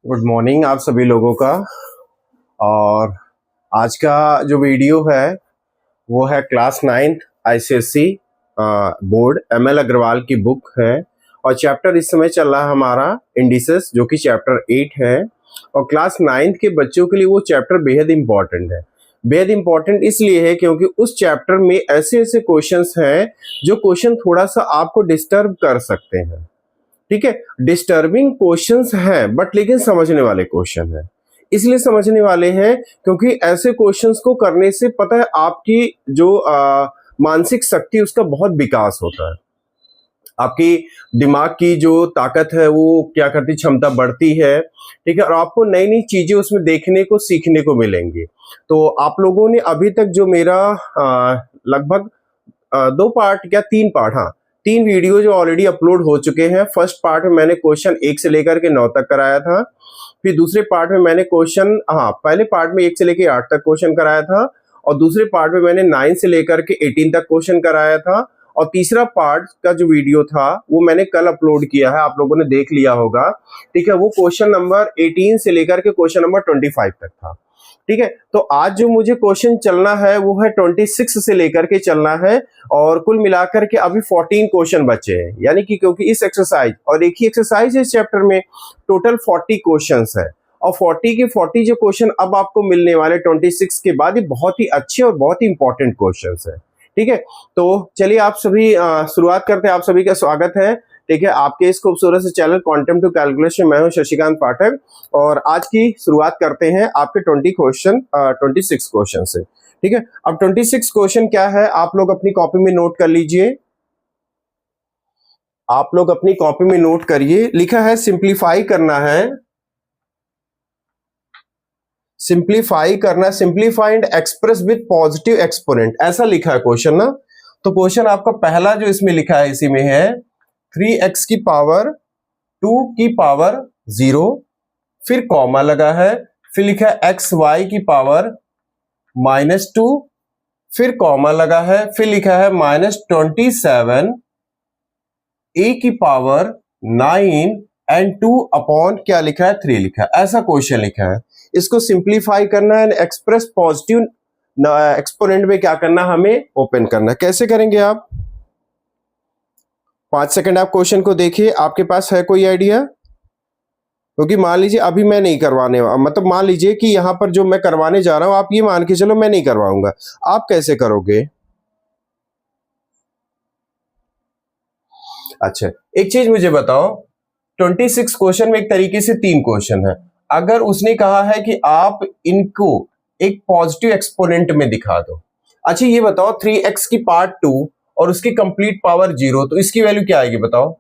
Good morning आप सभी लोगों का। और आज का जो वीडियो है वो है class 9 ICSC board ML Agarwal की बुक है। और चैप्टर इस समय चल रहा है हमारा इंडिसेस, जो कि चैप्टर 8 है। और क्लास 9 के बच्चों के लिए वो चैप्टर बेहद इंपॉर्टेंट है। बेहद इंपॉर्टेंट इसलिए है क्योंकि उस चैप्टर में ऐसे ऐसे क्वेश्चंस हैं जो क्वेश्चन थोड़ा सा आपको डिस्टर्ब कर सकते हैं। ठीक है, डिस्टर्बिंग क्वेश्चंस हैं बट लेकिन समझने वाले क्वेश्चन हैं। इसलिए समझने वाले हैं क्योंकि ऐसे क्वेश्चंस को करने से पता है आपकी जो मानसिक शक्ति उसका बहुत विकास होता है। आपकी दिमाग की जो ताकत है वो क्या करती, क्षमता बढ़ती है। ठीक है, और आपको नई नई चीजें उसमें देखने को सीखने को मिलेंगी। तो आप लोगों ने अभी तक जो मेरा लगभग 2 पार्ट या 3 पार्ट, हाँ 3 वीडियो जो ऑलरेडी अपलोड हो चुके हैं। फर्स्ट पार्ट में मैंने क्वेश्चन 1 से लेकर के 9 तक कराया था। फिर दूसरे पार्ट में मैंने क्वेश्चन पहले पार्ट में 1 से लेकर 8 तक क्वेश्चन कराया था। और दूसरे पार्ट में मैंने 9 से लेकर के 18 तक क्वेश्चन कराया था। और तीसरा पार्ट का जो वीडियो था वो मैंने कल अपलोड किया है, आप लोगों ने देख लिया होगा। ठीक है, वो क्वेश्चन नंबर 18 से लेकर के क्वेश्चन नंबर 25 तक था। ठीक है, तो आज जो मुझे क्वेश्चन चलना है वो है 26 से लेकर के चलना है। और कुल मिलाकर के अभी 14 क्वेश्चन बचे हैं, यानी कि क्योंकि इस एक्सरसाइज और एक ही एक्सरसाइज है इस चैप्टर में, टोटल 40 क्वेश्चंस है। और 40 के 40 जो क्वेश्चन अब आपको मिलने वाले 26 के बाद, ये बहुत ही अच्छे और बहुत ही इंपॉर्टेंट क्वेश्चंस है। ठीक है, तो चलिए आप सभी शुरुआत करते हैं। आप सभी का स्वागत है। ठीक है, आपके इस खूबसूरत से चैनल क्वांटम टू कैलकुलेशन, मैं हूं शशिकांत पाठक। और आज की शुरुआत करते हैं आपके 26 क्वेश्चन से। ठीक है, अब 26 क्वेश्चन क्या है, आप लोग अपनी कॉपी में नोट कर लीजिए। आप लोग अपनी कॉपी में नोट करिए। लिखा है सिंप्लीफाई करना है, सिंप्लीफाई करना, simplify and express with positive exponent, ऐसा लिखा है क्वेश्चन ना। तो क्वेश्चन आपका पहला जो इसमें लिखा है इसी में है 3x की पावर 2 की पावर 0, फिर कॉमा लगा है, फिर लिखा है xy की पावर -2, फिर कॉमा लगा है, फिर लिखा है -27 a की पावर 9 एंड 2 अपॉन क्या लिखा है 3 लिखा है। ऐसा क्वेश्चन लिखा है। इसको सिंप्लीफाई करना है, एक्सप्रेस पॉजिटिव एक्सपोनेंट में क्या करना, हमें ओपन करना। कैसे करेंगे आप? 5 सेकंड आप क्वेश्चन को देखिए। आपके पास है कोई आइडिया? क्योंकि मान लीजिए अभी मैं नहीं करवाने, मतलब मान लीजिए कि यहां पर जो मैं करवाने जा रहा हूं, आप ये मान के चलो मैं नहीं करवाऊंगा, आप कैसे करोगे? अच्छा, एक चीज मुझे बताओ, 26 क्वेश्चन में एक तरीके से 3 क्वेश्चन है। अगर उसने कहा है कि आप इनको एक पॉजिटिव एक्सपोनेंट में दिखा दो। अच्छा ये बताओ 3x की पार्ट 2 और उसकी कंप्लीट पावर 0, तो इसकी वैल्यू क्या आएगी बताओ?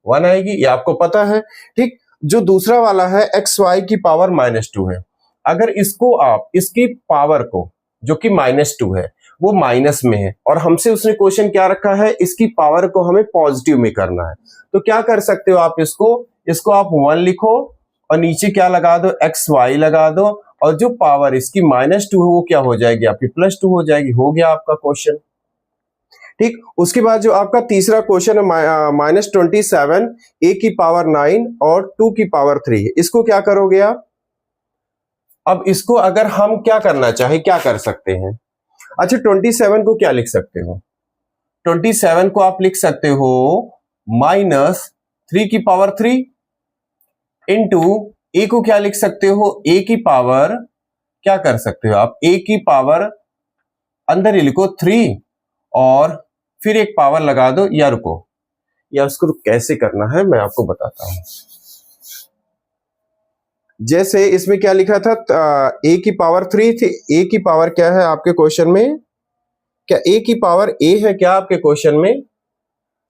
1 आएगी, ये आपको पता है। ठीक, जो दूसरा वाला है xy की पावर -2 है। अगर इसको आप इसकी पावर को, जो कि -2 है, वो माइनस में है और हमसे उसने क्वेश्चन क्या रखा है, इसकी पावर को हमें पॉजिटिव में करना है, तो क्या कर सकते हो आप? इसको आप 1 लिखो और नीचे क्या लगा दो, xy लगा दो, और जो पावर इसकी -2 है वो क्या हो जाएगी आपकी, +2 हो जाएगी। हो गया आपका क्वेश्चन। ठीक, उसके बाद जो आपका तीसरा क्वेश्चन है -27 a की पावर 9 और 2 की पावर 3 है। इसको क्या करोगे आप? अब इसको अगर हम क्या करना चाहे क्या कर सकते हैं? अच्छा 27 को क्या लिख सकते हो? 27 को आप लिख सकते हो -3 की पावर 3 इंटू a को क्या लिख सकते हो, a की पावर, क्या कर सकते हो आप, a की पावर अंदर ही लिखो 3 और फिर एक पावर लगा दो, या रुको, या उसको कैसे करना है मैं आपको बताता हूं। जैसे इसमें क्या लिखा था, a की पावर 3 थी। a की पावर क्या है आपके क्वेश्चन में? क्या a की पावर a है क्या आपके क्वेश्चन में?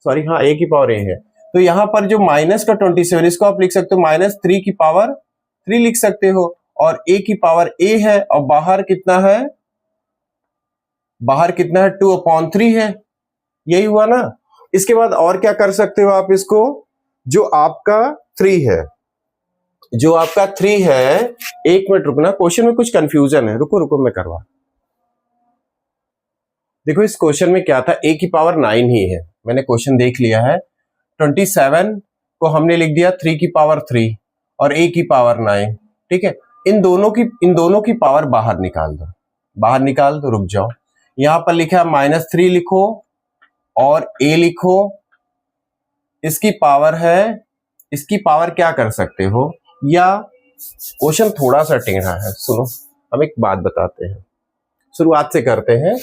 सॉरी, हाँ a की पावर a है। तो यहां पर जो माइनस का 27, इसको आप लिख सकते हो -3 की पावर 3 लिख सकते हो। और a की पावर a है और बाहर कितना है, बाहर कितना है, 2/3 है। यही हुआ ना। इसके बाद और क्या कर सकते हो आप? इसको जो आपका 3 है, जो आपका 3 है, एक मिनट रुकना, क्वेश्चन में कुछ कंफ्यूजन है, रुको रुको मैं करवा। देखो इस क्वेश्चन में क्या था, a की पावर 9 ही है, मैंने क्वेश्चन देख लिया है। 27 को हमने लिख दिया 3 की पावर 3 और a की पावर 9, ठीक है। इन दोनों की पावर बाहर निकाल दो, बाहर निकाल दो, रुक जाओ। यहां पर लिखा है -3 लिखो और a लिखो, इसकी पावर है, इसकी पावर क्या कर सकते हो, या क्वेश्चन थोड़ा सा टेढ़ा है, सुनो हम एक बात बताते हैं, शुरुआत से करते हैं,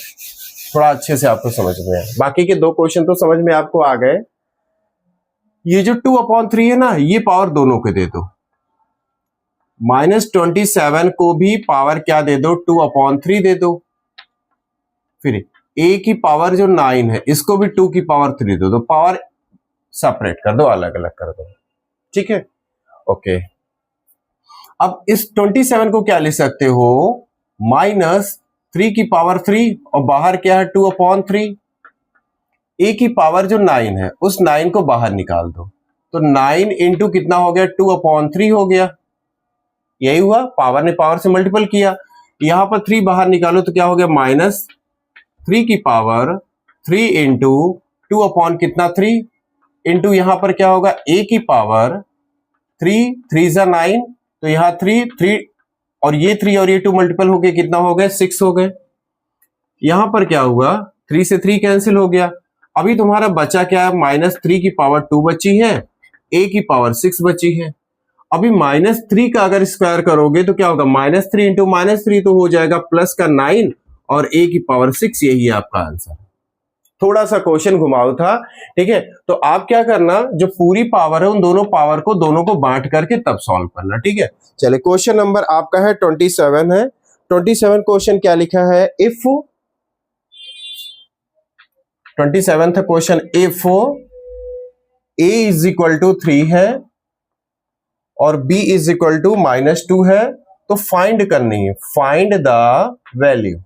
थोड़ा अच्छे से आपको समझ में आए। बाकी के 2 क्वेश्चन तो समझ में आपको आ गए। ये जो 2/3 है ना, ये पावर दोनों को दे दो, -27 को भी पावर क्या दे दो, 2/3 दे दो। फिर a की पावर जो 9 है, इसको भी 2 की पावर 3 दे दो, पावर सेपरेट कर दो, अलग अलग कर दो, ठीक है, ओके। अब इस 27 को क्या लिख सकते हो, -3 की पावर 3 और बाहर क्या है 2/3। a की पावर जो 9 है, उस 9 को बाहर निकाल दो, तो 9 इंटू कितना हो गया, 2/3 हो गया। यही हुआ, पावर ने पावर से मल्टीपल किया। यहां पर 3 बाहर निकालो तो क्या हो गया, -3 की पावर 3 इंटू 2 कितना 3 इंटू यहां पर क्या होगा, a की पावर 3, 3 जा 9, तो यहां 3 और ये 3 और ये 2 मल्टीपल हो गए, कितना हो गए, 6 हो गए। यहां पर क्या हुआ, 3 से 3 कैंसिल हो गया। अभी तुम्हारा बचा क्या है, -3 की पावर 2 बची है, a की पावर 6 बची है। अभी -3 का अगर स्क्वायर करोगे तो क्या होगा, -3 इंटू -3 तो हो जाएगा प्लस का 9 और a की पावर 6, यही है आपका आंसर। थोड़ा सा क्वेश्चन घुमाऊ था, ठीक है। तो आप क्या करना, जो पूरी पावर है उन दोनों पावर को दोनों को बांट करके तब सॉल्व करना, ठीक है। चलिए क्वेश्चन नंबर आपका है 27 है। 27 क्वेश्चन क्या लिखा है, if 27th question, if a is equal to 3 है और b इज इक्वल टू -2 है, तो फाइंड करनी है, find the value,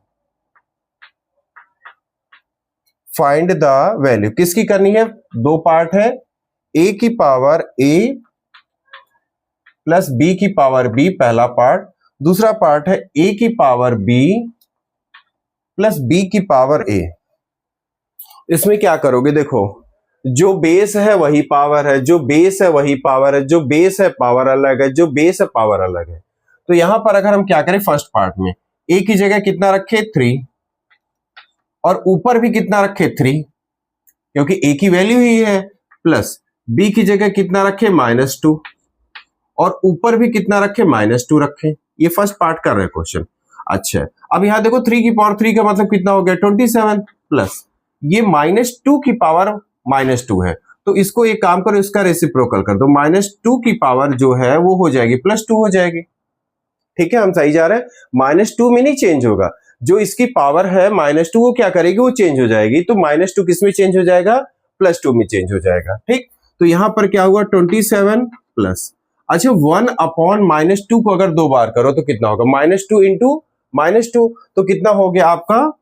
find the value किसकी करनी है, 2 पार्ट है, a की पावर a प्लस b की पावर b, पहला पार्ट। दूसरा पार्ट है a की पावर b प्लस b की पावर a। इसमें क्या करोगे, देखो जो बेस है वही पावर है, जो बेस है वही पावर है, जो बेस है पावर अलग है, जो बेस है पावर अलग है। तो यहां पर अगर हम क्या करें, फर्स्ट पार्ट में a की जगह कितना रखे, 3, और ऊपर भी कितना रखे, 3, क्योंकि a की वैल्यू ही है, प्लस b की जगह कितना रखे, -2, और ऊपर भी कितना रखे, -2 रखे। ये फर्स्ट पार्ट कर रहे हैं क्वेश्चन। अच्छा, अब यहां देखो 3 की पावर 3 का मतलब कितना हो गया, 27, प्लस ये -2 की पावर -2 है, तो इसको एक काम करो, इसका रेसिप्रोकल कर दो, -2 की पावर जो है वो हो जाएगी +2 हो जाएगी, ठीक है, हम सही जा रहे हैं। -2 में नहीं चेंज होगा, जो इसकी पावर है -2 वो क्या करेगी, वो चेंज हो जाएगी, तो -2 किस में चेंज हो जाएगा, +2 में चेंज हो जाएगा, ठीक। तो यहां पर क्या हुआ, 27 प्लस, अच्छा 1/-2 को अगर 2 बार करो तो कितना होगा, -2 इंटू -2, तो कितना हो गया आपका,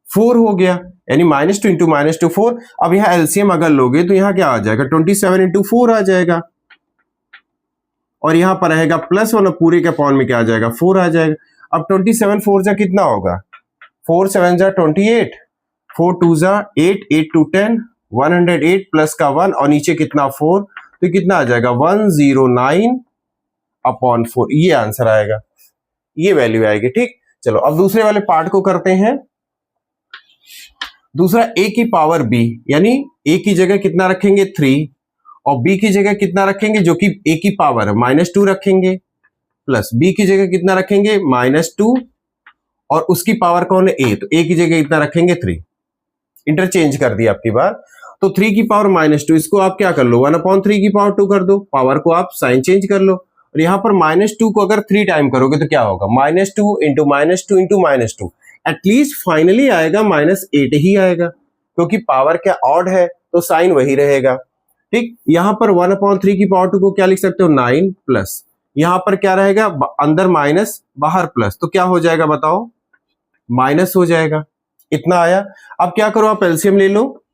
4 हो गया, यानी -2 इंटू -2 4। अब यहां एलसीएम अगर लोगे तो यहां क्या आ जाएगा, 27 इंटू 4 आ जाएगा, और यहां पर रहेगा +1 और पूरे के अपॉन में क्या आ जाएगा, 4 आ जाएगा। अब 27 4 जा कितना होगा, 4 7 जा 28, 4 2 जा 8, 8 2 10, 108 प्लस का 1 और नीचे कितना 4, तो कितना आ जाएगा 109/4, ये आंसर आएगा, ये वैल्यू आएगी, ठीक। चलो अब दूसरे वाले पार्ट को करते हैं। दूसरा a की पावर b, यानी a की जगह कितना रखेंगे, 3, और b की जगह कितना रखेंगे, जो कि a की पावर है -2 रखेंगे, प्लस b की जगह कितना रखेंगे, -2, और उसकी पावर कौन है, a, तो a की जगह कितना रखेंगे, 3। इंटरचेंज कर दिया आपकी बार, तो 3 की पावर -2, इसको आप क्या कर लो, 1/3 की पावर 2 कर दो, पावर को आप साइन चेंज कर लो, और यहां पर -2 को अगर 3 टाइम करोगे तो क्या होगा, -2 इंटू -2 इंटू -2, एटलीस्ट फाइनली आएगा -8 ही आएगा, क्योंकि पावर क्या ऑड है, तो साइन वही रहेगा, ठीक। यहां पर 1/3 की पावर 2 को क्या लिख सकते हो, 9, प्लस यहां पर क्या रहेगा, अंदर माइनस बाहर प्लस, तो क्या हो जाएगा बताओ, माइनस हो जाएगा, इतना आया। अब क्या करो, आप एलसीएम ले लो,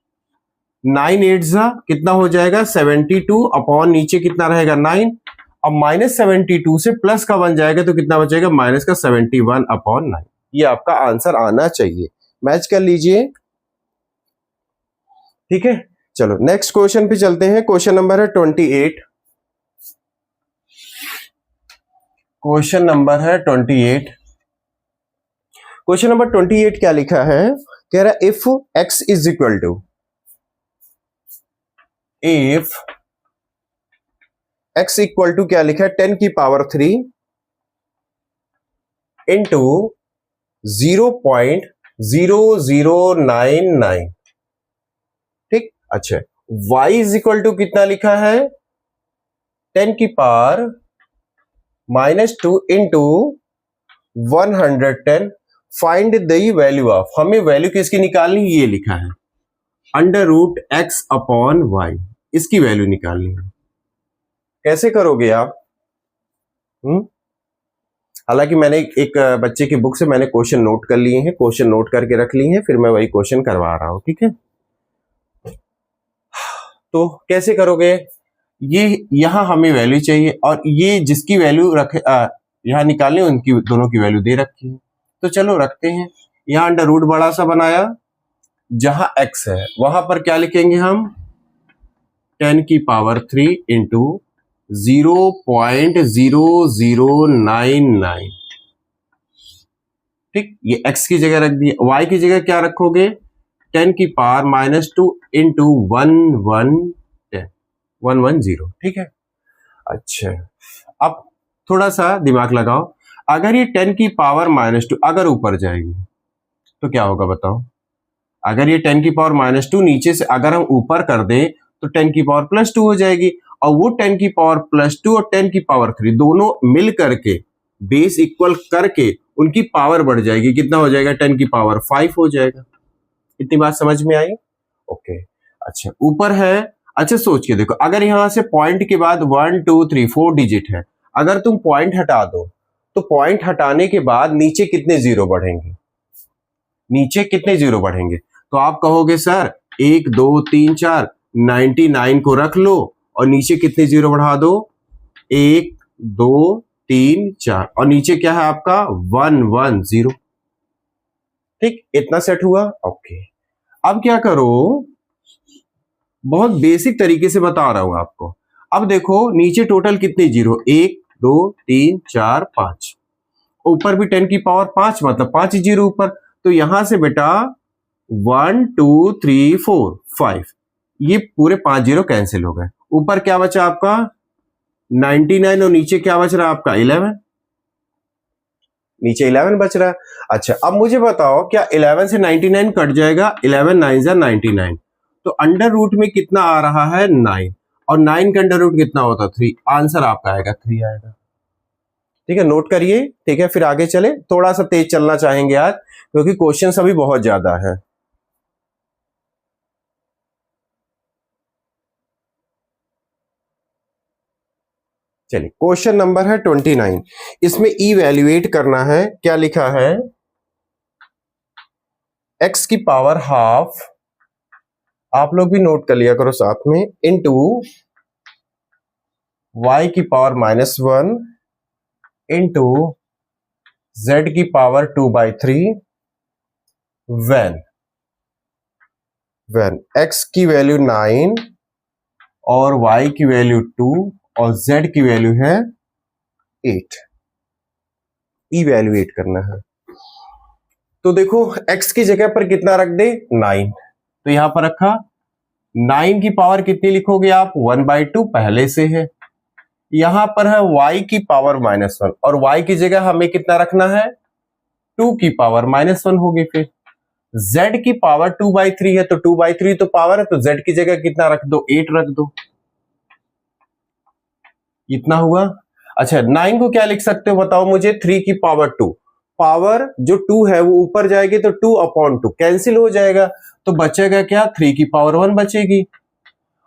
9 8 जा कितना हो जाएगा, 72 अपॉन नीचे कितना रहेगा, 9। अब -72 से प्लस का 1 जाएगा तो कितना बचेगा, -71/9। ये आपका आंसर आना चाहिए, मैच कर लीजिए, ठीक है। चलो नेक्स्ट क्वेश्चन पे चलते हैं। क्वेश्चन नंबर है 28। क्वेश्चन नंबर है 28। क्वेश्चन नंबर 28 क्या लिखा है, कह रहा है if x is equal to, if x equal to क्या लिखा है 10 की पावर 3 इंटू 0.0099, ठीक। अच्छा, y इज इक्वल टू कितना लिखा है 10 की power -2 into 110, find the value of, हमें वैल्यू किसकी निकालनी, ये लिखा है under root X upon Y, इसकी वैल्यू निकालनी है। कैसे करोगे आप? हालांकि मैंने एक बच्चे की बुक से मैंने क्वेश्चन नोट कर लिए हैं, क्वेश्चन नोट करके रख लिए हैं, फिर मैं वही क्वेश्चन करवा रहा हूं, ठीक है। तो कैसे करोगे, ये यहां हमें वैल्यू चाहिए और ये जिसकी वैल्यू रखे यहां निकालनी, उनकी दोनों की वैल्यू दे रखी है। तो चलो रखते हैं, यहां अंडर रूट बड़ा सा बनाया, जहां x है वहां पर क्या लिखेंगे हम 10 की पावर 3 इंटू 0.0099, ठीक। ये x की जगह रख दिया, y की जगह क्या रखोगे 10 की पावर -2 इंटू 110, ठीक है। अच्छा, अब थोड़ा सा दिमाग लगाओ, अगर ये 10 की पावर -2 अगर ऊपर जाएगी तो क्या होगा बताओ, अगर ये 10 की पावर -2 नीचे से अगर हम ऊपर कर दें तो 10 की पावर +2 हो जाएगी, और वो 10 की पावर +2 और 10 की पावर 3 दोनों मिल करके बेस इक्वल करके उनकी पावर बढ़ जाएगी, कितना हो जाएगा 10 की पावर 5 हो जाएगा। इतनी बात समझ में आई? ओके। अच्छा, ऊपर है, अच्छा सोच के देखो, अगर यहां से पॉइंट के बाद 1 2 3 4 डिजिट है, अगर तुम पॉइंट हटा दो तो पॉइंट हटाने के बाद नीचे कितने जीरो बढ़ेंगे, नीचे कितने जीरो बढ़ेंगे, तो आप कहोगे सर 1 2 3 4 99 को रख लो और नीचे कितने जीरो बढ़ा दो 1 2 3 4 और नीचे क्या है आपका 1 1 0, ठीक। इतना सेट हुआ। ओके, अब क्या करो, बहुत बेसिक तरीके से बता रहा हूं आपको। अब देखो नीचे टोटल कितने जीरो 1 2 3 4 5, ऊपर भी 10 की पावर 5 मतलब 5 जीरो ऊपर, तो यहां से बेटा 1 2 3 4 5, ये पूरे 5 जीरो कैंसिल हो गए, ऊपर क्या बचा आपका 99 और नीचे क्या बच रहा है आपका 11, नीचे 11 बच रहा है। अच्छा, अब मुझे बताओ क्या 11 से 99 कट जाएगा, 11 9 जा 99, तो अंडर रूट में कितना आ रहा है 9, और 9 का अंडर रूट कितना होता 3, आंसर आपका आएगा 3 आएगा, ठीक है। नोट करिए, ठीक है। फिर आगे चले, थोड़ा सा तेज चलना चाहेंगे आज क्योंकि क्वेश्चन अभी बहुत ज्यादा है। चलिए, क्वेश्चन नंबर है 29, इसमें इवैल्यूएट करना है, क्या लिखा है x की पावर हाफ, आप लोग भी नोट कर लिया करो साथ में, इंटू y की पावर -1 इंटू z की पावर 2/3 when x की वैल्यू 9 और y की वैल्यू 2 और z की वैल्यू है 8, इवैल्यूएट करना है। तो देखो x की जगह पर कितना रख दे 9, तो यहां पर रखा, 9 की पावर कितनी लिखोगे आप 1/2 पहले से है, यहां पर है y की पावर -1 और y की जगह हमें कितना रखना है 2 की पावर -1 होगी, फिर z की पावर 2/3 है तो 2/3 तो पावर है, तो z की जगह कितना रख दो 8 रख दो, इतना हुआ। अच्छा, 9 को क्या लिख सकते हो बताओ मुझे 3 की पावर 2, पावर जो 2 है वो ऊपर जाएगी तो 2/2 कैंसिल हो जाएगा, तो बचेगा क्या 3 की पावर 1 बचेगी,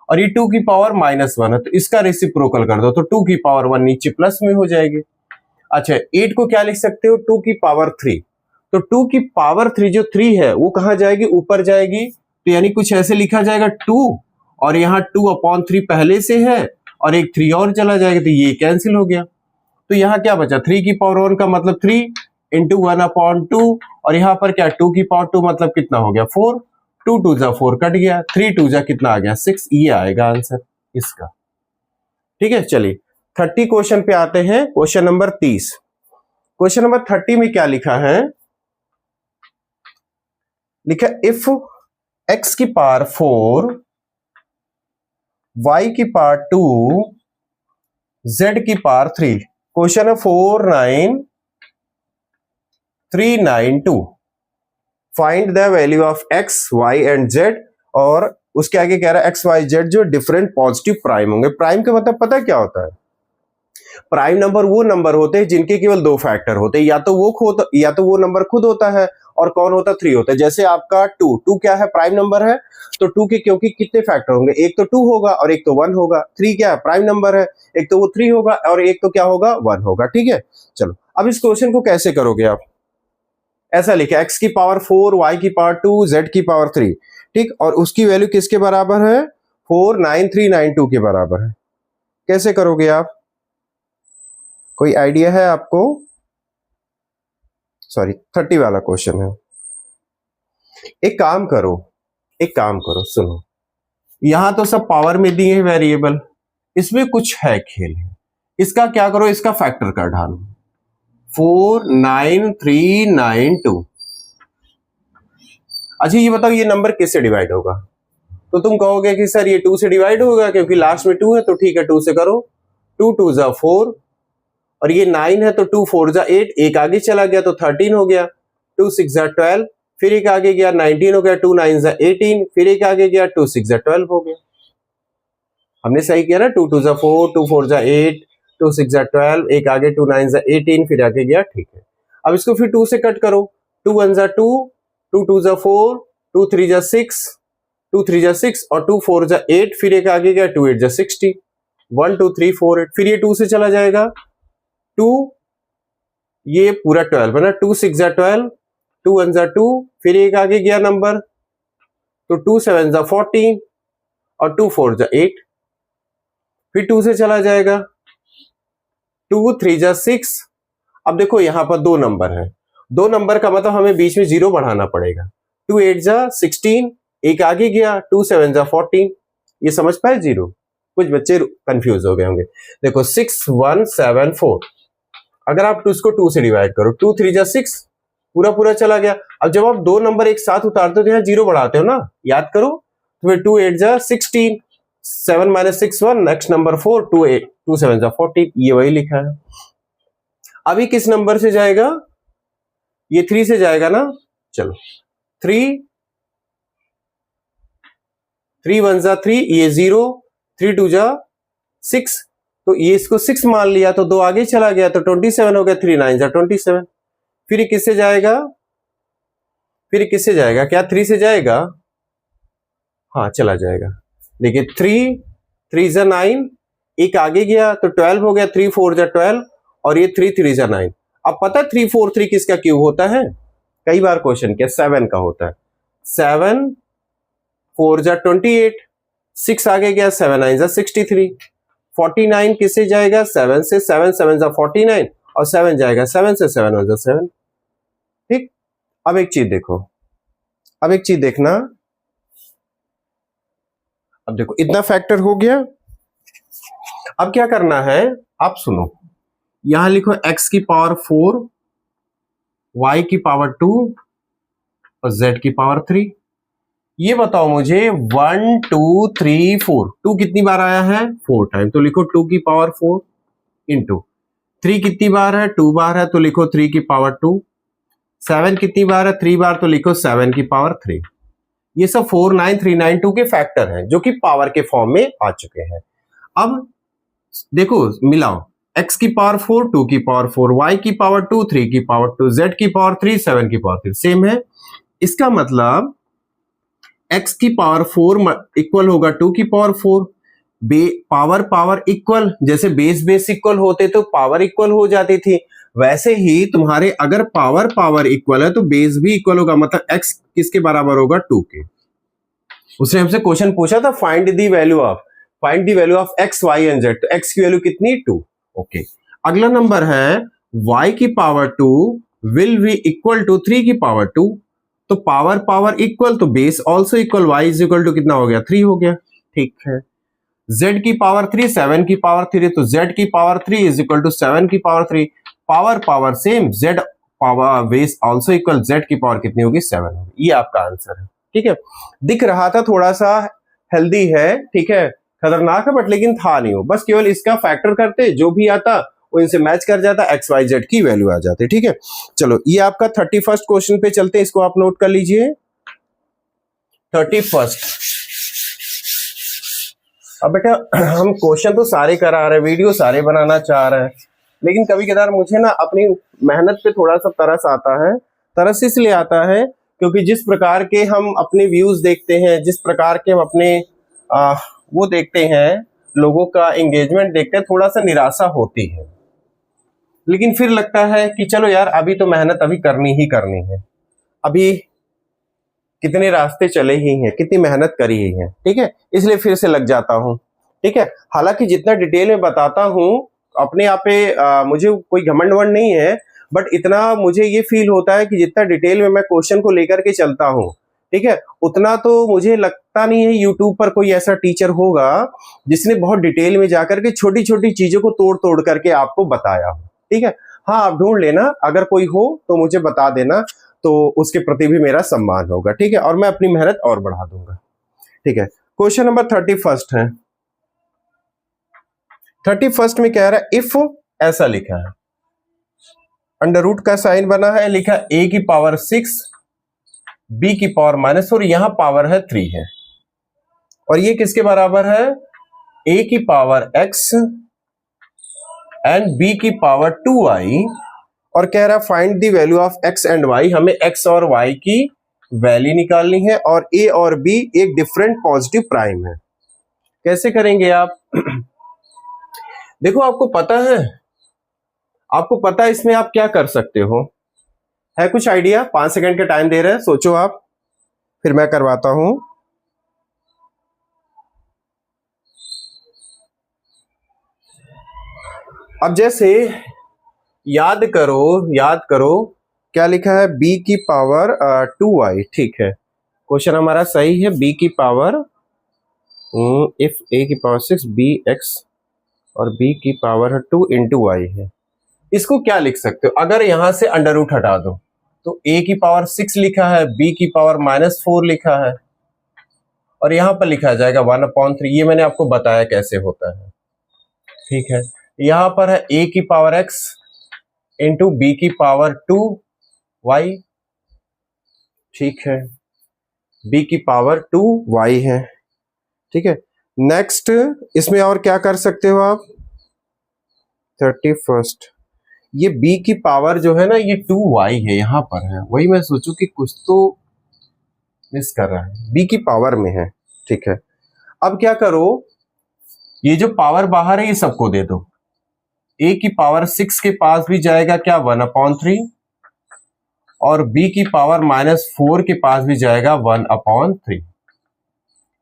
और ये 2 की पावर -1 है तो इसका रेसिप्रोकल कर दो तो 2 की पावर 1 नीचे प्लस में हो जाएगी। अच्छा, 8 को क्या लिख सकते हो 2 की पावर 3, तो 2 की पावर 3 जो 3 है वो कहां जाएगी ऊपर जाएगी, तो यानी कुछ ऐसे लिखा जाएगा 2 और यहाँ 2/3 पहले से है और एक 3 और चला जाएगा तो ये कैंसिल हो गया, तो यहाँ क्या बचा 3 की पावर 1 का मतलब 3 इंटू 1/2 और यहाँ पर क्या 2 की पावर 2 मतलब कितना हो गया 4, 2 2 जा 4 कट गया, 3 2 जा कितना आ गया 6, ये आएगा आंसर इसका, ठीक है। चलिए 30 क्वेश्चन पे आते हैं। Question number 30। क्वेश्चन नंबर 30 में क्या लिखा है? लिखा इफ x की पावर 4, y की पावर 2, z की पावर 3। क्वेश्चन है 49392। Find the value of x, y and z। और उसके आगे कह रहा है x, y, z जो डिफरेंट पॉजिटिव प्राइम होंगे। प्राइम का मतलब पता क्या होता है? प्राइम नंबर वो नंबर होते हैं जिनके केवल दो फैक्टर होते हैं, या तो वो नंबर खुद होता है, और कौन होता है? 3 होता है। जैसे आपका 2 क्या है? प्राइम नंबर है। तो 2 के क्योंकि कितने फैक्टर होंगे? एक तो 2 होगा और एक तो 1 होगा। 3 क्या है? प्राइम नंबर है, एक तो वो 3 होगा और एक तो क्या होगा? 1 होगा। ठीक है, चलो अब इस क्वेश्चन को कैसे करोगे आप? ऐसा लिखा x की पावर 4, y की पावर 2, z की पावर 3। ठीक, और उसकी वैल्यू किसके बराबर है? 49392 के बराबर है। कैसे करोगे आप? कोई आइडिया है आपको? सॉरी, 30 वाला क्वेश्चन है। एक काम करो, सुनो। यहां तो सब पावर में दिए हैं वेरिएबल, इसमें कुछ है खेल है। इसका क्या करो? इसका फैक्टर कर डालो। 49392। अच्छा ये बताओ, ये नंबर किससे डिवाइड होगा? तो तुम कहोगे कि सर ये 2 से डिवाइड होगा क्योंकि लास्ट में 2 है। तो ठीक है, 2 से करो। 2 2 जा 4, और ये 9 है तो 2 4 जा 8, एक आगे चला गया तो 13 हो गया। 2 6 जा 12, फिर एक आगे गया 19 हो गया। 2 9 जा 18, फिर एक आगे गया 2 6 जा 12 हो गया। हमने सही किया ना? 2 2 जा 4, 2 4 जा 8, 2 6 जा 12, एक आगे 2 9 जा 18, फिर आगे गया। ठीक है, अब इसको फिर 2 से कट करो। 2 1 जा 2, 2 2 जा 4, 2 3 जा 6, 2 3 जा 6 और 2 4 जा 8, फिर एक आगे गया 2 8 जा 60। 1 2 3 4 8, फिर ये 2 से चला जाएगा। 2 ये पूरा 12 बना। 2 6 जा 12, 2 1 जा 2, फिर एक आगे गया नंबर तो 2 7 जा 14 और 2 4 जा 8, फिर 2 से चला जाएगा। 2 3 जा 6। अब देखो यहां पर दो नंबर है, दो नंबर का मतलब हमें बीच में 0 बढ़ाना पड़ेगा। 2 8 जा 16, एक आगे गया 2 7 जा 14। ये समझ पाए? 0। कुछ बच्चे कंफ्यूज हो गए होंगे। देखो 6 1 7 4, अगर आप इसको 2 से डिवाइड करो, 2 3 जा 6, पूरा पूरा चला गया। अब जब आप दो नंबर एक साथ उतारते हो तो यहाँ 0 बढ़ाते हो ना, याद करो। तो फिर 2 8 जा 16, 7 minus 6 1, नेक्स्ट नंबर 4, 2 8 2 7 जा 14। ये वही लिखा है। अभी किस नंबर से जाएगा? ये 3 से जाएगा ना। चलो 3 3 1 जा 3, ये 0, 3 2 जा 6, तो ये इसको 6 मान लिया तो 2 आगे चला गया तो 27 हो गया। 3 9 जा 27। फिर ये किससे जाएगा? क्या 3 से जाएगा? हाँ चला जाएगा। देखिए 3 3 जा 9, एक आगे गया तो 12 हो गया। 3 4 जा 12 और ये 3 3 जा 9। अब पता है 3 4 3 किसका क्यूब होता है? कई बार क्वेश्चन किया, 7 का होता है। 7 4 जा 28, 6 आगे गया 7 9 जा 63। 49 किससे जाएगा? 7 से। 7 7 जा 49 और 7 जाएगा 7 से। 7 1 जा 7। ठीक, अब एक चीज देखना। अब देखो इतना फैक्टर हो गया। अब क्या करना है? आप सुनो, यहां लिखो x की पावर 4, y की पावर 2 और z की पावर 3। ये बताओ मुझे 1 2 3 4, 2 कितनी बार आया है? 4 टाइम, तो लिखो 2 की पावर 4 इंटू 3 कितनी बार है? 2 बार है, तो लिखो 3 की पावर 2। 7 कितनी बार है? 3 बार, तो लिखो 7 की पावर 3। ये सब 49392 के फैक्टर हैं जो कि पावर के फॉर्म में आ चुके हैं। अब देखो मिलाओ, x की पावर 4, 2 की पावर 4, y की पावर 2, 3 की पावर 2, z की पावर 3, 7 की पावर 3 सेम है। इसका मतलब x की पावर 4 इक्वल होगा 2 की पावर 4। पावर पावर इक्वल, जैसे बेस बेस इक्वल होते तो पावर इक्वल हो जाती थी, वैसे ही तुम्हारे अगर पावर पावर इक्वल है तो बेस भी इक्वल होगा। मतलब x किसके बराबर होगा? 2 के। उसने हमसे क्वेश्चन पूछा था find the value of x y and z, तो x की वैल्यू कितनी? 2। ओके, अगला नंबर है y की power 2 will be equal to 3 की पावर 2। तो पावर पावर इक्वल तो base also equal, y is equal to कितना हो गया? 3 हो गया। ठीक है, z की पावर 3 7 की पावर 3, तो z की पावर 3 इज इक्वल टू 7 की power 3, power same, z power base also equal z की पावर कितनी होगी 7 होगी। ये आपका आंसर है। ठीक है, दिख रहा था थोड़ा सा हेल्दी है, ठीक है, खतरनाक है, बट लेकिन था नहीं वो, बस केवल इसका फैक्टर करते, जो भी आता वो इनसे मैच कर जाता, एक्स वाई जेड की वैल्यू आ जाती। ठीक है, चलो ये आपका 31st क्वेश्चन पे चलते हैं, इसको आप नोट कर लीजिए। 31st, अब बेटा हम क्वेश्चन तो सारे करा रहे हैं, वीडियो सारे बनाना चाह रहे हैं, लेकिन कभी कभार मुझे ना अपनी मेहनत पे थोड़ा सा तरस आता है। तरस इसलिए आता है क्योंकि जिस प्रकार के हम अपने व्यूज देखते हैं, जिस प्रकार के हम अपने वो देखते हैं, लोगों का एंगेजमेंट देखते हैं, थोड़ा सा निराशा होती है। लेकिन फिर लगता है कि चलो यार अभी तो मेहनत अभी करनी ही करनी है, अभी कितने रास्ते चले ही हैं, कितनी मेहनत करी ही है। ठीक है, इसलिए फिर से लग जाता हूँ। ठीक है, हालांकि जितना डिटेल में बताता हूँ अपने आप पे मुझे कोई घमंड वंड नहीं है, बट इतना मुझे ये फील होता है कि जितना डिटेल में मैं क्वेश्चन को लेकर के चलता हूँ, ठीक है, उतना तो मुझे लगता नहीं है यूट्यूब पर कोई ऐसा टीचर होगा जिसने बहुत डिटेल में जाकर के छोटी छोटी चीजों को तोड़ तोड़ करके आपको बताया हो। ठीक है, हाँ आप ढूंढ लेना, अगर कोई हो तो मुझे बता देना, तो उसके प्रति भी मेरा सम्मान होगा। ठीक है, और मैं अपनी मेहनत और बढ़ा दूंगा। ठीक है, क्वेश्चन नंबर 31 है। 31 में कह रहा है इफ, ऐसा लिखा है, अंडर रूट का साइन बना है, लिखा a की पावर 6 b की पावर -4, यहां पावर है 3 है, और ये किसके बराबर है, a की पावर x एंड b की पावर 2i, और कह रहा है find the value of x and y, हमें x और y की वैल्यू निकालनी है, और a और b एक डिफरेंट पॉजिटिव प्राइम है। कैसे करेंगे आप? देखो आपको पता है इसमें आप क्या कर सकते हो, है कुछ आइडिया? 5 सेकंड का टाइम दे रहे हैं, सोचो आप, फिर मैं करवाता हूं। अब जैसे याद करो क्या लिखा है, b की पावर 2i। ठीक है, क्वेश्चन हमारा सही है, b की पावर इफ a की पावर 6 bx और b की पावर 2 इंटू y है। इसको क्या लिख सकते हो, अगर यहां से अंडर रूट हटा दो तो a की पावर 6 लिखा है, b की पावर -4 लिखा है, और यहां पर लिखा जाएगा 1/3। ये मैंने आपको बताया कैसे होता है। ठीक है, यहां पर है a की पावर x इंटू b की पावर 2y। ठीक है, b की पावर 2y है। ठीक है, नेक्स्ट इसमें और क्या कर सकते हो आप? 31st, ये b की पावर जो है ना, ये 2y है, यहां पर है, वही मैं सोचूं कि कुछ तो मिस कर रहा है, b की पावर में है। ठीक है, अब क्या करो, ये जो पावर बाहर है ये सबको दे दो, a की पावर 6 के पास भी जाएगा क्या, 1/3, और b की पावर -4 के पास भी जाएगा 1/3।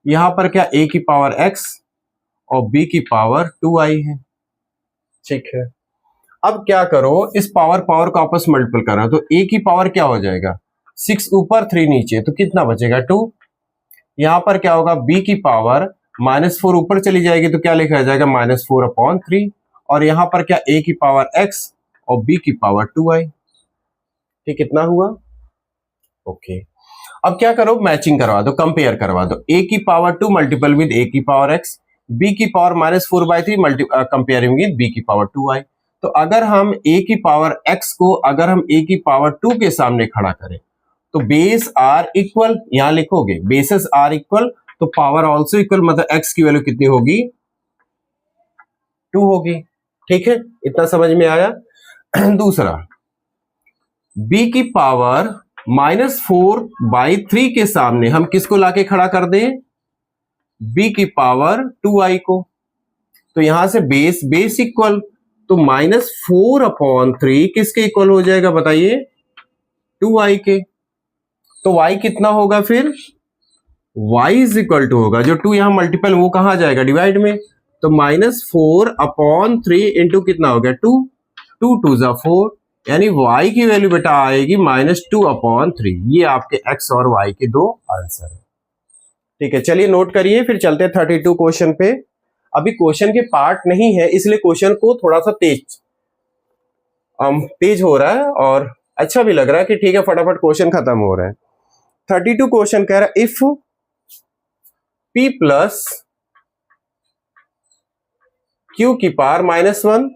यहां पर क्या a की पावर x और b की पावर 2i है। ठीक है, अब क्या करो, इस पावर को आपस मल्टीपल करना, तो a की पावर क्या हो जाएगा, 6 ऊपर 3 नीचे, तो कितना बचेगा 2। यहां पर क्या होगा, b की पावर -4 ऊपर चली जाएगी, तो क्या लिखा जाएगा -4/3, और यहां पर क्या a की पावर x और b की पावर 2i। ठीक, कितना हुआ? ओके, अब क्या करो, मैचिंग करवा दो, कंपेयर करवा दो, a की पावर 2 मल्टीपल विद a की पावर x, b की पावर -4/3 कंपेयरिंग विद b की पावर 2i। तो अगर हम a की पावर x को अगर हम a की पावर 2 के सामने खड़ा करें तो बेस आर इक्वल, यहां लिखोगे बेसेस आर इक्वल, तो पावर ऑल्सो इक्वल, मतलब x की वैल्यू कितनी होगी, 2 होगी। ठीक है, इतना समझ में आया? दूसरा, b की पावर -4/3 के सामने हम किसको लाके खड़ा कर दें, b की पावर 2i को, तो यहां से बेस इक्वल, तो -4/3 किसके इक्वल हो जाएगा बताइए, 2i के। तो y कितना होगा फिर, y इज इक्वल टू होगा, जो 2 यहां मल्टीपल वो कहां जाएगा, डिवाइड में, तो -4/3 इंटू कितना हो गया 2, 2 2 जा 4, यानी y की वैल्यू बेटा आएगी -2/3। ये आपके x और y के दो आंसर है। ठीक है, चलिए नोट करिए, फिर चलते हैं 32 क्वेश्चन पे। अभी क्वेश्चन के पार्ट नहीं है, इसलिए क्वेश्चन को थोड़ा सा तेज हो रहा है और अच्छा भी लग रहा है कि ठीक है फटाफट क्वेश्चन खत्म हो रहा है। 32 क्वेश्चन कह रहा है इफ p प्लस क्यू की पावर -1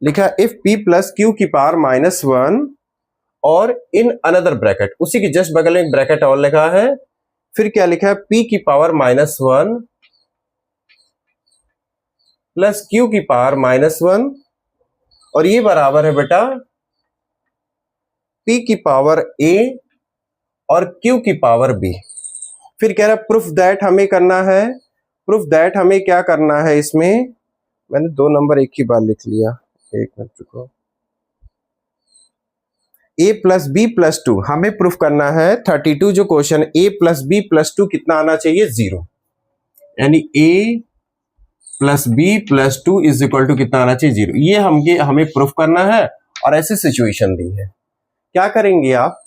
लिखा, इफ p प्लस क्यू की पावर -1 और इन अनदर ब्रैकेट, उसी के जस्ट बगल में एक ब्रैकेट और लिखा है, फिर क्या लिखा है p की पावर -1 प्लस क्यू की पावर -1 और ये बराबर है बेटा p की पावर a और q की पावर b। फिर कह रहा है प्रूफ दैट हमें करना है, प्रूफ दैट हमें क्या करना है, इसमें मैंने 2 नंबर एक ही बार लिख लिया, एक मिनट रुको। a प्लस बी प्लस 2 हमें प्रूफ करना है 32 जो question a plus B plus 2 कितना आना चाहिए 0, यानी a plus B plus 2 is equal to कितना आना चाहिए 0। ये हमें प्रूफ करना है और ऐसी सिचुएशन दी है। क्या करेंगे आप,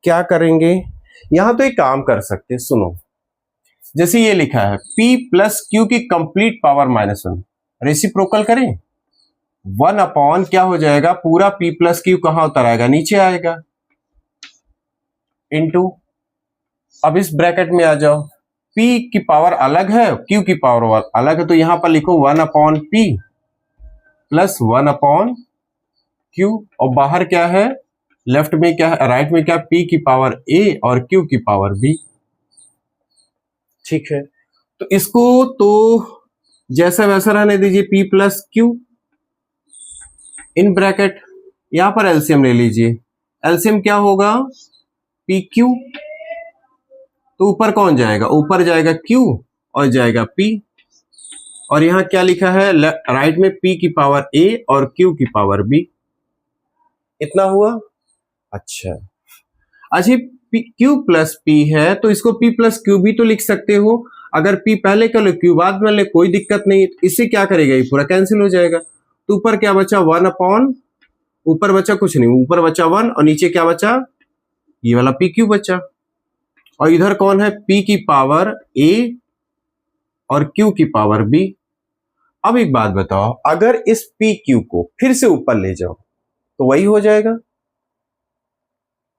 क्या करेंगे, यहां तो एक काम कर सकते, सुनो, जैसे ये लिखा है p प्लस क्यू की कंप्लीट पावर -1, रेसिप्रोकल करें 1 अपॉन क्या हो जाएगा, पूरा p प्लस क्यू कहां उतर आएगा, नीचे आएगा, इनटू, अब इस ब्रैकेट में आ जाओ, p की पावर अलग है q की पावर अलग है, तो यहां पर लिखो 1 upon p plus 1 upon q, और बाहर क्या है, लेफ्ट में क्या है, राइट में क्या, p की पावर a और q की पावर b। ठीक है, तो इसको तो जैसा वैसा रहने दीजिए, p plus Q in bracket, यहां पर एलसीएम ले लीजिए, एलसीएम क्या होगा, पी क्यू, तो ऊपर कौन जाएगा, ऊपर जाएगा q और जाएगा p, और यहां क्या लिखा है राइट में p की पावर a और q की पावर b, इतना हुआ। अच्छा q प्लस p है तो इसको p प्लस क्यू भी तो लिख सकते हो, अगर p पहले कर लो q बाद में ले कोई दिक्कत नहीं, इससे क्या करेगा, ये पूरा कैंसिल हो जाएगा, तो ऊपर क्या बचा 1 अपॉन, ऊपर बचा कुछ नहीं, ऊपर बचा 1 और नीचे क्या बचा, ये वाला पी क्यू बचा, और इधर कौन है, p की पावर a और q की पावर b। अब एक बात बताओ, अगर इस पी क्यू को फिर से ऊपर ले जाओ तो वही हो जाएगा,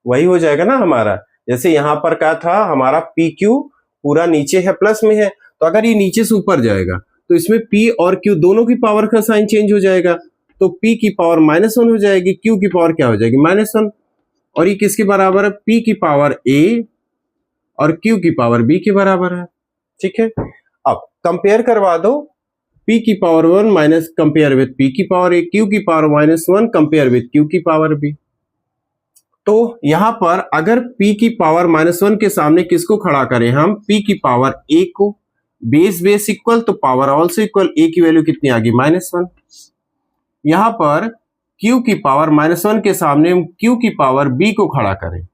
वही हो जाएगा ना हमारा, जैसे यहां पर क्या था हमारा पी क्यू पूरा नीचे है प्लस में है, तो अगर ये नीचे से ऊपर जाएगा तो इसमें p और q दोनों की पावर का साइन चेंज हो जाएगा, तो p की पावर -1 हो जाएगी, q की पावर क्या हो जाएगी -1, और ये किसके बराबर है, p की पावर a और q की पावर b के बराबर है। ठीक है, अब कंपेयर करवा दो, p की power 1 minus compare with p की पावर a, q की पावर -1 कंपेयर विथ q की पावर b। तो यहां पर अगर p की पावर -1 के सामने किसको खड़ा करें हम, p की पावर a को, बेस बेस इक्वल तो पावर ऑल्सो इक्वल, a की वैल्यू कितनी आ गई -1, यहां पर q की पावर -1 के सामने हम q की पावर b को खड़ा करें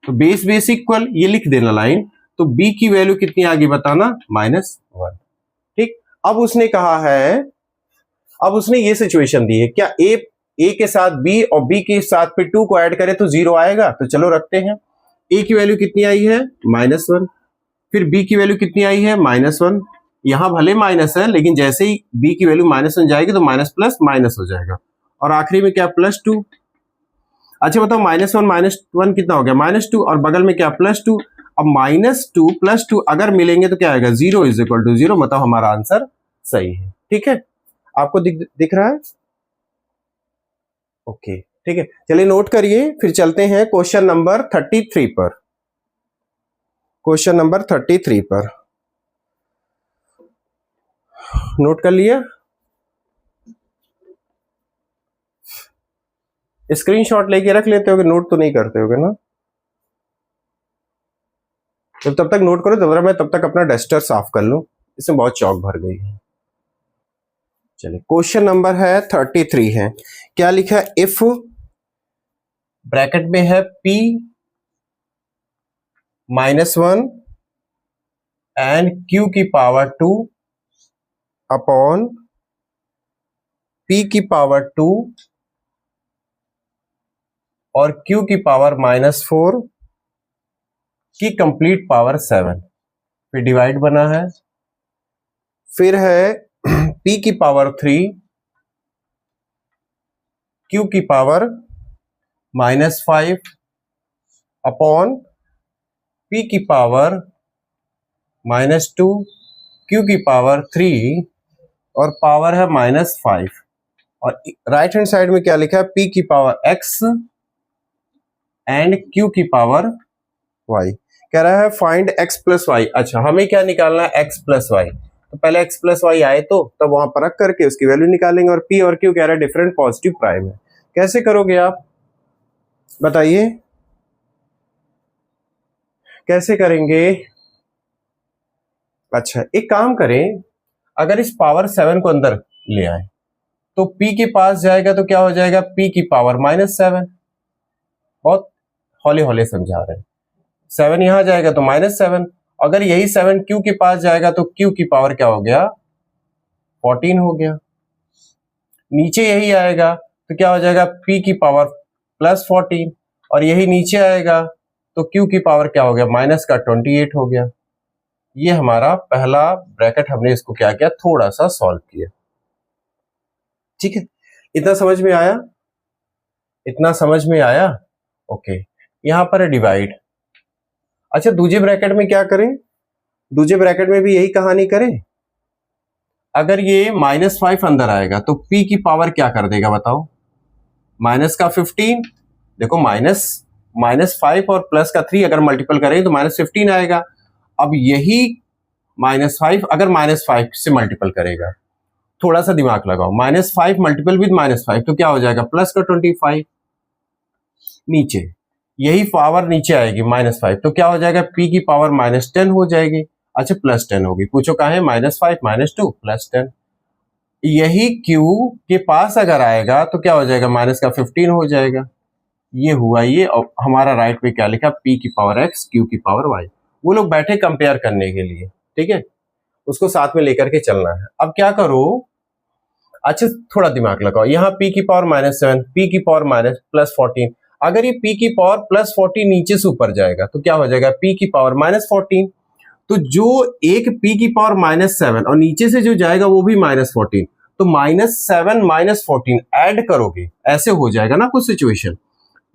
तो बेस बेस इक्वल, ये लिख देना लाइन, तो b की वैल्यू कितनी आ गई बताना -1। ठीक, अब उसने कहा है, अब उसने ये सिचुएशन दी है, क्या a के साथ b और b के साथ पे 2 को ऐड करें तो 0 आएगा, तो चलो रखते हैं, a की वैल्यू कितनी आई है -1, फिर b की वैल्यू कितनी आई है -1, यहां भले माइनस है लेकिन जैसे ही b की वैल्यू -1 जाएगी तो माइनस प्लस माइनस हो जाएगा, और आखिरी में क्या +2। अच्छा बताओ -1 कितना हो गया -2, और बगल में क्या +2, अब -2 +2 अगर मिलेंगे तो क्या आएगा 0 इज इक्वल टू 0, मतलब हमारा आंसर सही है। ठीक है, आपको दिख रहा है, ओके ठीक है, चलिए नोट करिए, फिर चलते हैं क्वेश्चन नंबर 33 पर, क्वेश्चन नंबर 33 पर नोट कर लिया, स्क्रीनशॉट लेके रख लेते होगे, नोट तो नहीं करते होगे ना, तो तब तक नोट करो, मैं तब तक अपना डस्टर साफ कर लूं, इसमें बहुत चौक भर गई है। चलिए क्वेश्चन नंबर है 33 है, क्या लिखा है, इफ ब्रैकेट में है p -1 एंड q की पावर 2 अपॉन p की पावर 2 और q की पावर -4 की कंप्लीट पावर 7, फिर डिवाइड बना है, फिर है p की पावर 3 q की पावर -5 अपॉन p की पावर -2 q की पावर 3 और पावर है -5, और राइट हैंड साइड में क्या लिखा है, p की पावर x एंड q की पावर y। कह रहा है फाइंड x प्लस वाई। अच्छा, हमें क्या निकालना है, x प्लस वाई। तो पहले x प्लस वाई आए तो तब वहां पर रख करके उसकी वैल्यू निकालेंगे, और p और q कह रहा है डिफरेंट पॉजिटिव प्राइम है। कैसे करोगे आप बताइए, कैसे करेंगे? अच्छा, एक काम करें, अगर इस पावर 7 को अंदर ले आए तो p के पास जाएगा तो क्या हो जाएगा, p की पावर -7। बहुत हौले हौले समझा रहे हैं। 7 यहां जाएगा तो -7, अगर यही 7 q के पास जाएगा तो q की पावर क्या हो गया, 14 हो गया। नीचे यही आएगा तो क्या हो जाएगा, p की पावर +14, और यही नीचे आएगा तो q की पावर क्या हो गया, -28 हो गया। ये हमारा पहला ब्रैकेट, हमने इसको क्या किया, थोड़ा सा सॉल्व किया। ठीक है, इतना समझ में आया? इतना समझ में आया? ओके, यहां पर है डिवाइड। अच्छा, दूसरे ब्रैकेट में क्या करें, दूसरे ब्रैकेट में भी यही कहानी करें। अगर ये -5 अंदर आएगा तो p की पावर क्या कर देगा बताओ, माइनस का 15। देखो -5 और प्लस का 3 अगर मल्टीपल करेंगे तो -15 आएगा। अब यही -5 अगर -5 से मल्टीपल करेगा, थोड़ा सा दिमाग लगाओ, -5 मल्टीपल विद -5 तो क्या हो जाएगा, प्लस का 25। नीचे यही पावर नीचे आएगी -5 तो क्या हो जाएगा, p की पावर -10 हो जाएगी। अच्छा, +10 होगी। पूछो कहाँ है, -5 -2 +10। यही q के पास अगर आएगा तो क्या हो जाएगा, माइनस का 15 हो जाएगा। ये हुआ ये, और हमारा राइट में क्या लिखा, p की पावर x q की पावर y। वो लोग बैठे कंपेयर करने के लिए, ठीक है, उसको साथ में लेकर के चलना है। अब क्या करो, अच्छा थोड़ा दिमाग लगाओ, यहाँ p की पावर -7, p की पावर +14। अगर ये p की पावर +14 नीचे से ऊपर जाएगा तो क्या हो जाएगा, p की पावर -14। तो जो एक p की पावर -7 और नीचे से जो जाएगा वो भी -14, तो -7 -14 ऐड करोगे, ऐसे हो जाएगा ना कुछ सिचुएशन,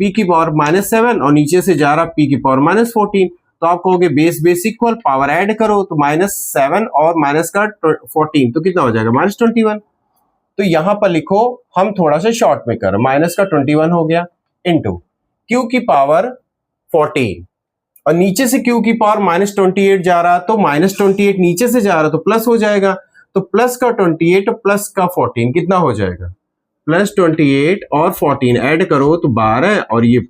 p की पावर -7 और नीचे से जा रहा p की पावर -14, तो आप कहोगे base base equal, power add करो तो -7 और माइनस का 14 तो कितना हो जाएगा, -21। तो यहां पर लिखो, हम थोड़ा सा शॉर्ट में कर, माइनस का 21 हो गया इंटू q की पावर 14, और नीचे से q की पावर -28 जा रहा तो -28 नीचे से जा रहा तो प्लस हो जाएगा, तो प्लस का 28 प्लस का 14 कितना हो जाएगा, +28 और 14 ऐड करो तो 12 और ये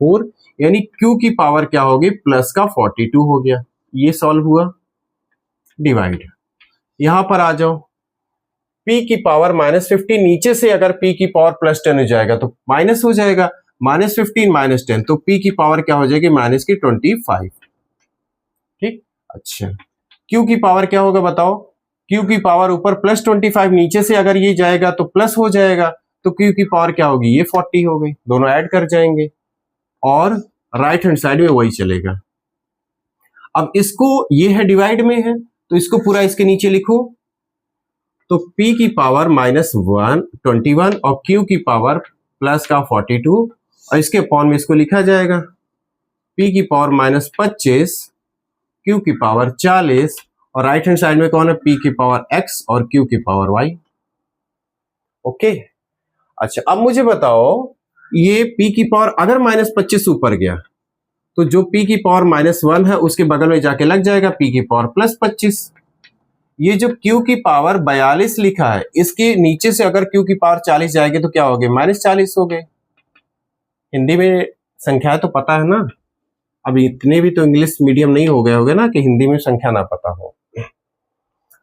4, यानी q की पावर क्या होगी, प्लस का 42 हो गया। ये सॉल्व हुआ। डिवाइड, यहां पर आ जाओ, p की पावर -15 नीचे से अगर p की पावर +10 हो जाएगा तो माइनस हो जाएगा, -15 -10 तो p की पावर क्या हो जाएगी, -25। ठीक, अच्छा q की पावर क्या होगा बताओ, q की पावर ऊपर +25, नीचे से अगर ये जाएगा तो प्लस हो जाएगा, तो q की पावर क्या होगी, ये 40 हो गई। दोनों ऐड कर जाएंगे और राइट हैंड साइड में वही चलेगा। अब इसको, ये है डिवाइड में है तो इसको पूरा इसके नीचे लिखो, तो p की पावर -21 और q की पावर प्लस का 42, और इसके अपॉन में इसको लिखा जाएगा p की पावर -25, q की पावर 40, और राइट हैंड साइड में कौन है, p की पावर x और q की पावर y। ओके, अच्छा अब मुझे बताओ, ये p की पावर अगर -25 ऊपर गया तो जो p की पावर -1 है उसके बगल में जाके लग जाएगा p की पावर +25। ये जो q की पावर 42 लिखा है, इसके नीचे से अगर q की पावर 40 जाएगी तो क्या हो गए, -40 हो गए। हिंदी में संख्या तो पता है ना, अब इतने भी तो इंग्लिश मीडियम नहीं हो गए होगे ना कि हिंदी में संख्या ना पता हो।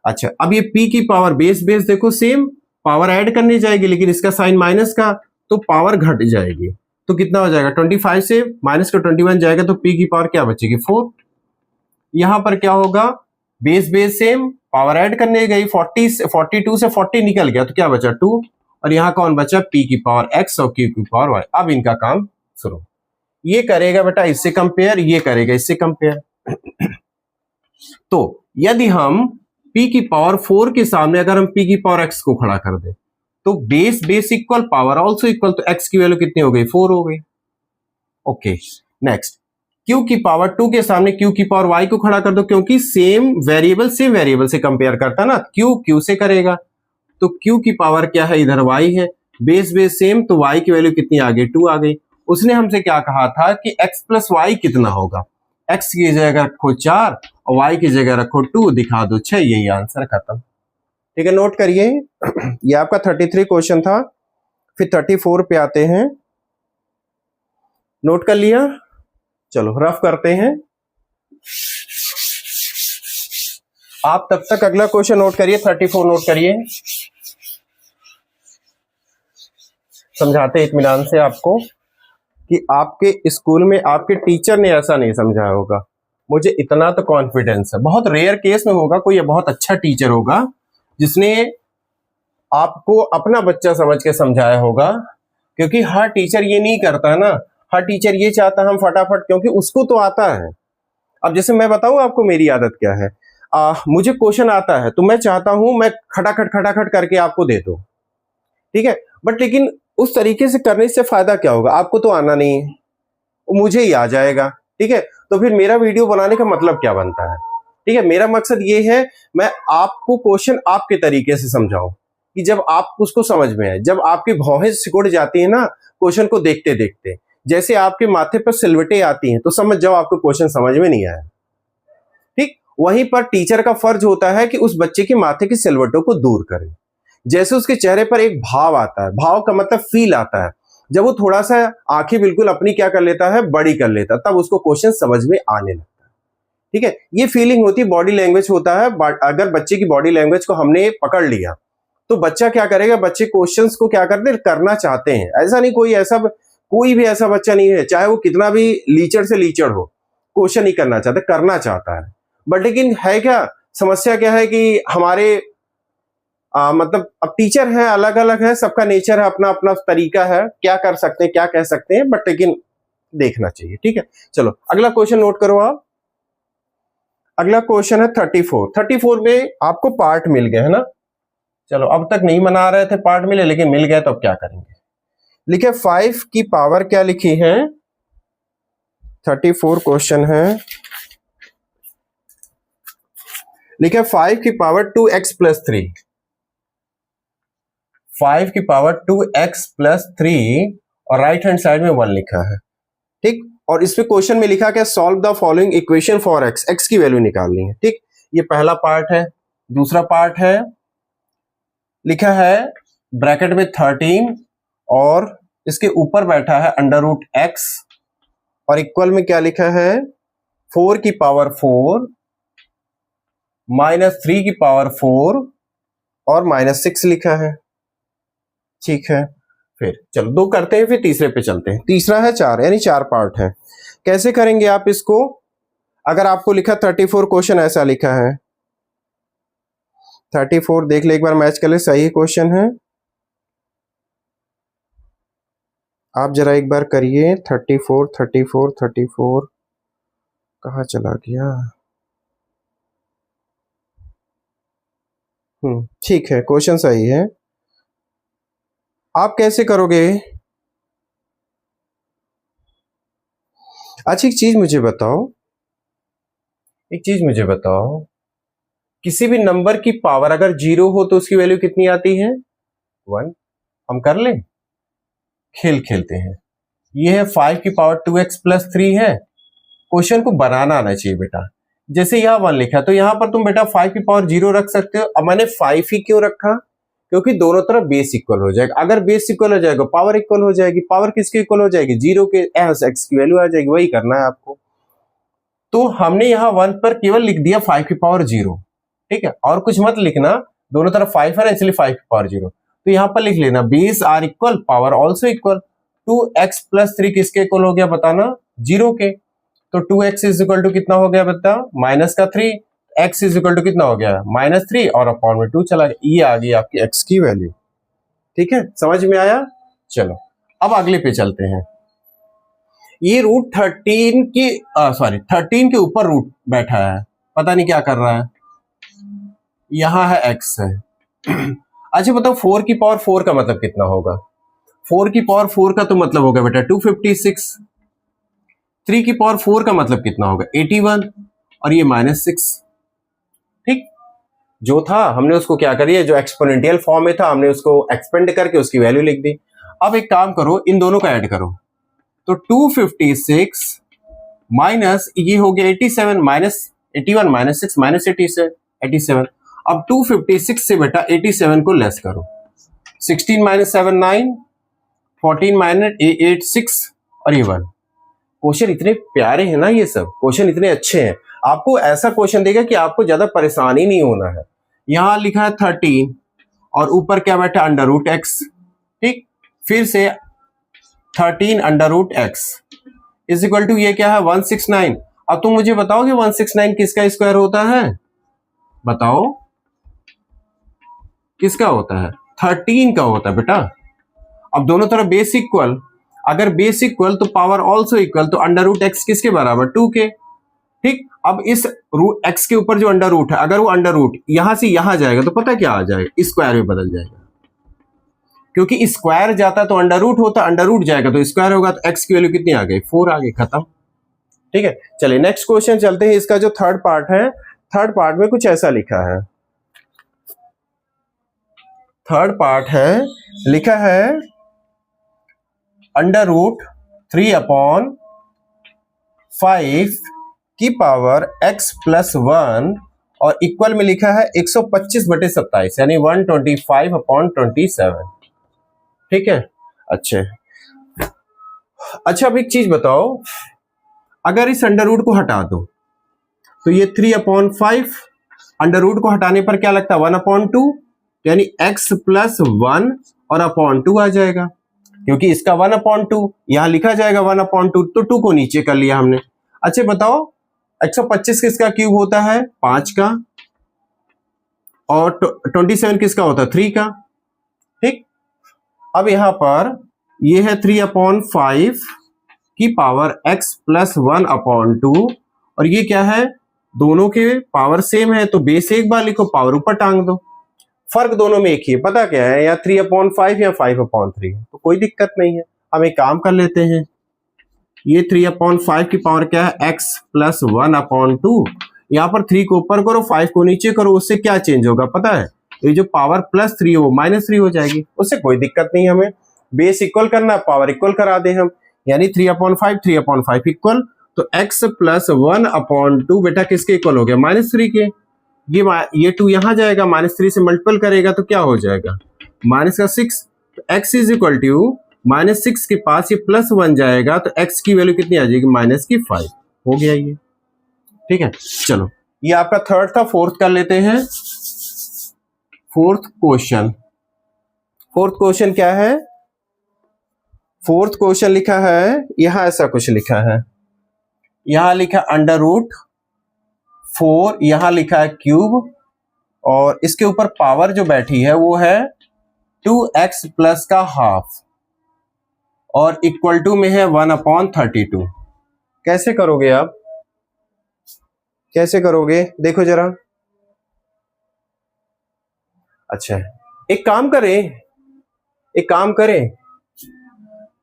अच्छा, अब ये p की पावर बेस बेस देखो सेम, पावर ऐड करने जाएगी लेकिन इसका साइन माइनस का, तो पावर घट जाएगी, तो कितना हो जाएगा, 25 से माइनस का 21 जाएगा तो p की पावर क्या बचेगी, 4। यहां पर क्या होगा, base base same, power add करने गई, 42 से 40 निकल गया तो क्या बचा, 2, और यहां कौन बचा, p की पावर x और q की पावर y। अब इनका काम शुरू। ये करेगा बेटा इससे कंपेयर, ये करेगा इससे कंपेयर। तो यदि हम p की पावर 4 के सामने अगर हम p की पावर x को खड़ा कर दें तो base equal, power also equal, तो x की वैल्यू कितनी हो गई? 4 हो गई। ओके, नेक्स्ट q की पावर 2 के सामने q की पावर y को खड़ा कर दो, क्योंकि सेम वेरिएबल से कंपेयर करता ना, q से करेगा, तो q की पावर क्या है? इधर y है, बेस सेम, तो y की वैल्यू कितनी आ गई? 2 आ गई। उसने हमसे क्या कहा था कि x प्लस वाई कितना होगा? x की जगह रखो 4 और y की जगह रखो 2, दिखा दो 6, यही आंसर, खत्म। ठीक है, नोट करिए। ये आपका 33 क्वेश्चन था। फिर 34 पे आते हैं। नोट कर लिया? चलो रफ करते हैं। आप तब तक अगला क्वेश्चन नोट करिए, 34 नोट करिए। समझाते इत्मीनान से आपको कि आपके स्कूल में आपके टीचर ने ऐसा नहीं समझाया होगा, मुझे इतना तो कॉन्फिडेंस है। बहुत रेयर केस में होगा कोई बहुत अच्छा टीचर होगा जिसने आपको अपना बच्चा समझ के समझाया होगा, क्योंकि हर टीचर ये नहीं करता ना। हर टीचर ये चाहता है हम फटाफट, क्योंकि उसको तो आता है। अब जैसे मैं बताऊं आपको मेरी आदत क्या है, मुझे क्वेश्चन आता है तो मैं चाहता हूं मैं खटाखट करके आपको दे दूं, ठीक है, बट लेकिन उस तरीके से करने से फायदा क्या होगा? आपको तो आना नहीं है, मुझे ही आ जाएगा, ठीक है, तो फिर मेरा वीडियो बनाने का मतलब क्या बनता है? ठीक है, मेरा मकसद ये है मैं आपको क्वेश्चन आपके तरीके से समझाऊं कि जब आप उसको समझ में आए, जब आपकी भौहें सिकुड़ जाती है ना क्वेश्चन को देखते देखते, जैसे आपके माथे पर सिलवटें आती हैं, तो समझ जाओ आपको क्वेश्चन समझ में नहीं आया। ठीक, वहीं पर टीचर का फर्ज होता है कि उस बच्चे के माथे की सिलवटों को दूर करे। जैसे उसके चेहरे पर एक भाव आता है, भाव का मतलब फील आता है, जब वो थोड़ा सा आंखें बिल्कुल अपनी क्या कर लेता है, बड़ी कर लेता है, तब उसको क्वेश्चन समझ में आने लगता है। ठीक है, ये फीलिंग होती है, बॉडी लैंग्वेज होता है। अगर बच्चे की बॉडी लैंग्वेज को हमने पकड़ लिया तो बच्चा क्या करेगा? बच्चे क्वेश्चंस को क्या करते करना चाहते हैं। ऐसा नहीं कोई भी ऐसा बच्चा नहीं है, चाहे वो कितना भी लीचड़ से लीचड़ हो, क्वेश्चन नहीं करना चाहता, करना चाहता है। बट लेकिन है क्या समस्या, क्या है कि हमारे मतलब अब टीचर है, अलग अलग है, सबका नेचर है, अपना अपना तरीका है, क्या कर सकते हैं क्या कह सकते हैं, बट लेकिन देखना चाहिए। ठीक है, चलो अगला क्वेश्चन नोट करो आप। अगला क्वेश्चन है 34 में आपको पार्ट मिल गए है ना। चलो अब तक नहीं मना रहे थे पार्ट मिले, लेकिन मिल गए तो अब क्या करेंगे। लिखे 5 की पावर क्या लिखी है? 34 क्वेश्चन है, लिखे 5 की पावर 2x प्लस 3, 5 की पावर 2x प्लस 3 और राइट हैंड साइड में 1 लिखा है। ठीक, और इसमें क्वेश्चन में लिखा क्या? Solve the following equation for x, x की वैल्यू निकालनी है। ठीक, ये पहला पार्ट है। दूसरा पार्ट है, लिखा है ब्रैकेट में 13 और इसके ऊपर बैठा है अंडर रूट x और इक्वल में क्या लिखा है? 4 की पावर 4 माइनस 3 की पावर 4 और माइनस 6 लिखा है। ठीक है, फिर चलो 2 करते हैं, फिर तीसरे पे चलते हैं। तीसरा है 4, यानी 4 पार्ट है। कैसे करेंगे आप इसको? अगर आपको लिखा 34 क्वेश्चन ऐसा लिखा है, 34 देख ले एक बार, मैच कर ले, सही क्वेश्चन है। आप जरा एक बार करिए 34 कहाँ चला गया? ठीक है, क्वेश्चन सही है। आप कैसे करोगे? अच्छा एक चीज मुझे बताओ, किसी भी नंबर की पावर अगर 0 हो तो उसकी वैल्यू कितनी आती है? 1। हम कर लें, खेल खेलते हैं। ये है 5 की पावर 2x प्लस 3 है। क्वेश्चन को बनाना आना चाहिए बेटा। जैसे यहाँ 1 लिखा तो यहाँ पर तुम बेटा 5 की पावर 0 रख सकते हो। अब मैंने 5 ही क्यों रखा? क्योंकि दोनों तरफ बेस इक्वल हो जाएगा। अगर बेस इक्वल हो जाएगा पावर इक्वल हो जाएगी। पावर किसकी इक्वल हो जाएगी? 0 के, x की वैल्यू आ जाएगी। वही करना है आपको। तो हमने यहाँ 1 पर केवल लिख दिया 5 की पावर 0। ठीक है, और कुछ मत लिखना, दोनों तरफ 5 है इसलिए 5 की पावर 0। तो यहाँ पर लिख लेना base are equal, power also equal. 2x plus 3 किसके इक्वल हो गया बताना? 0 के। तो 2x इज इक्वल टू कितना हो गया बता? माइनस का 3। x इज इक्वल टू कितना हो गया? -3 और अपॉन में 2 चला गया। ये आ गई आपकी x की वैल्यू। ठीक है, समझ में आया? चलो अब अगले पे चलते हैं। ये रूट 13 की 13 के ऊपर रूट बैठा है, पता नहीं क्या कर रहा है। यहां है x है। अच्छा बताओ 4 की पावर 4 का मतलब कितना होगा? 4 की पावर 4 का तो मतलब होगा बेटा 256। 3 की पावर 4 का मतलब कितना होगा? 81 और ये -6। ठीक, जो था हमने उसको क्या करिए, जो एक्सपोनेंशियल फॉर्म में था हमने उसको एक्सपेंड करके उसकी वैल्यू लिख दी। अब एक काम करो, इन दोनों का ऐड करो, तो 256 माइनस ये हो गया 87 माइनस 81 माइनस 6 माइनस 87। अब 256 से बेटा 87 को लेस करो। 16 माइनस 7 9, 14 माइनस 8 6 और ये 1। क्वेश्चन इतने प्यारे हैं ना, ये सब क्वेश्चन इतने अच्छे हैं। आपको ऐसा क्वेश्चन देगा कि आपको ज्यादा परेशानी नहीं होना है। यहां लिखा है 13 और ऊपर क्या बैठा? Under root X. ठीक, फिर से 13 under root X is equal to ये क्या है? 169। अब तुम मुझे बताओ कि 169 किसका स्क्वायर होता है? बताओ किसका होता है? 13 का होता है बेटा। अब दोनों तरफ बेस इक्वल, अगर बेस इक्वल तो पावर ऑल्सो इक्वल, तो अंडर रूट एक्स किसके बराबर? 2 के। ठीक, अब इस रूट एक्स के ऊपर जो अंडर रूट है, अगर वो अंडर रूट यहां से यहां जाएगा तो पता क्या आ जाएगा? स्क्वायर में बदल जाएगा, क्योंकि स्क्वायर जाता तो अंडर रूट होता, अंडर रूट जाएगा तो स्क्वायर होगा, तो एक्स की वैल्यू कितनी आ गई? 4 आ गई, खत्म। ठीक है, चलिए नेक्स्ट क्वेश्चन चलते हैं। इसका जो थर्ड पार्ट है, थर्ड पार्ट में कुछ ऐसा लिखा है। थर्ड पार्ट है, लिखा है अंडर रूट 3/5 की पावर x प्लस 1 और इक्वल में लिखा है 125/27 यानी 125/27। ठीक है, अच्छा अब एक चीज बताओ, अगर इस अंडर रूट को हटा दो तो ये 3/5 अंडर रूट को हटाने पर क्या लगता है? 1/2 यानी x प्लस 1 और अपॉन 2 आ जाएगा, क्योंकि इसका 1/2 यहां लिखा जाएगा 1/2, तो 2 को नीचे कर लिया हमने। अच्छा बताओ 125 किसका क्यूब होता है? 5 का, और 27 किसका होता है? 3 का। ठीक, अब यहां पर ये है 3/5 की पावर x प्लस 1/2 और ये क्या है? दोनों के पावर सेम है तो बेस एक बार लिखो, पावर ऊपर टांग दो। फर्क दोनों में एक ही है, पता क्या है? या 3/5 या 5/3, तो कोई दिक्कत नहीं है। हम एक काम कर लेते हैं, ये 3/5 की पावर क्या है? x plus 1/2। यहाँ पर 3 को ऊपर करो, 5 को नीचे करो, उससे क्या चेंज होगा पता है? ये जो पावर +3 है वो -3 हो जाएगी, उससे कोई दिक्कत नहीं। हमें बेस इक्वल करना, पावर इक्वल करा दे हम, यानी 3/5 इक्वल, तो x प्लस 1/2 बेटा किसके इक्वल हो गया? -3 के। ये 2 यहां जाएगा, -3 से मल्टीपल करेगा तो क्या हो जाएगा? -6। तो x इज इक्वल टू -6 के पास ये +1 जाएगा तो x की वैल्यू कितनी आ जाएगी? -5 हो गया ये। ठीक है, चलो ये आपका थर्ड था। फोर्थ कर लेते हैं। फोर्थ क्वेश्चन क्या है? फोर्थ क्वेश्चन लिखा है, यहां ऐसा कुछ लिखा है, यहां लिखा अंडर रूट 4, यहां लिखा है क्यूब, और इसके ऊपर पावर जो बैठी है वो है 2x प्लस का हाफ और इक्वल टू में है 1/32। कैसे करोगे आप? कैसे करोगे देखो जरा। अच्छा एक काम करें,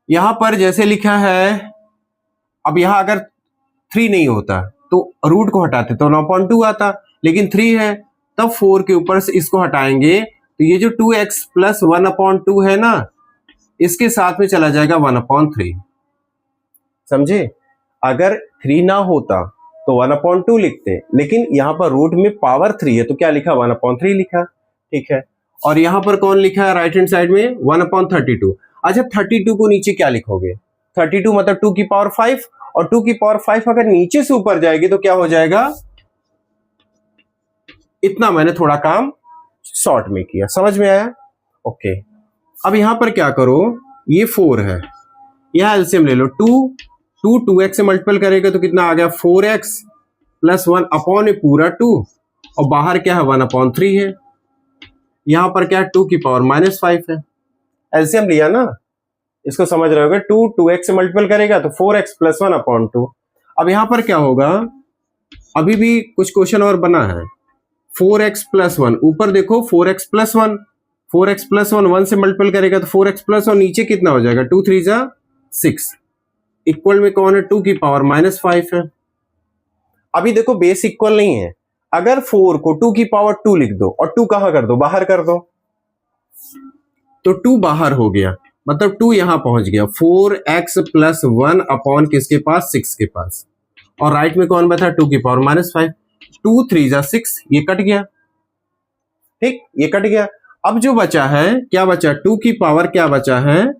यहां पर जैसे लिखा है, अब यहां अगर 3 नहीं होता तो रूट को हटाते तो 9/2 आता, लेकिन 3 है तब 4 के ऊपर से इसको हटाएंगे तो ये जो 2x प्लस 1/2 है ना, इसके साथ में चला जाएगा 1/3। समझे? अगर 3 ना होता तो 1/2 लिखते, लेकिन यहां पर रूट में पावर 3 है तो क्या लिखा? 1/3 लिखा। ठीक है, और यहां पर कौन लिखा है राइट हैंड साइड में? 1/32। अच्छा 32 को नीचे क्या लिखोगे? 32 मतलब 2 की पावर 5, और 2 की पावर 5 अगर नीचे से ऊपर जाएगी तो क्या हो जाएगा? इतना मैंने थोड़ा काम शॉर्ट में किया, समझ में आया? ओके, अब यहां पर क्या करो, ये 4 है, यहां एलसीएम ले लो। 2x से मल्टीपल करेगा तो कितना आ गया? 4x प्लस 1 अपॉन ए पूरा 2, और बाहर क्या है? 1/3 है। यहां पर क्या है? 2 की पावर -5 है। एलसीएम लिया ना, इसको समझ रहे होगे, 2x से मल्टीपल करेगा तो 4x प्लस 1/2। अब यहां पर क्या होगा, अभी भी कुछ क्वेश्चन और बना है। 4x प्लस 1, ऊपर देखो 4x प्लस 1, 4x प्लस 1 1 से मल्टीपल करेगा तो 4x प्लस 1, नीचे कितना हो जाएगा 2 3 जा 6, इक्वल में कौन है 2 की पावर -5 है। अभी देखो बेस इक्वल नहीं है, अगर 4 को 2 की पावर 2 लिख दो और 2 कहां कर दो, बाहर कर दो, तो 2 बाहर हो गया, मतलब 2 यहां पहुंच गया। 4x प्लस 1 अपॉन किसके पास, 6 के पास, और राइट में कौन बचा 2 की पावर -5, 2 3 जा 6, ये कट गया, ठीक, ये कट गया। अब जो बचा है क्या बचा, 2 की पावर क्या बचा है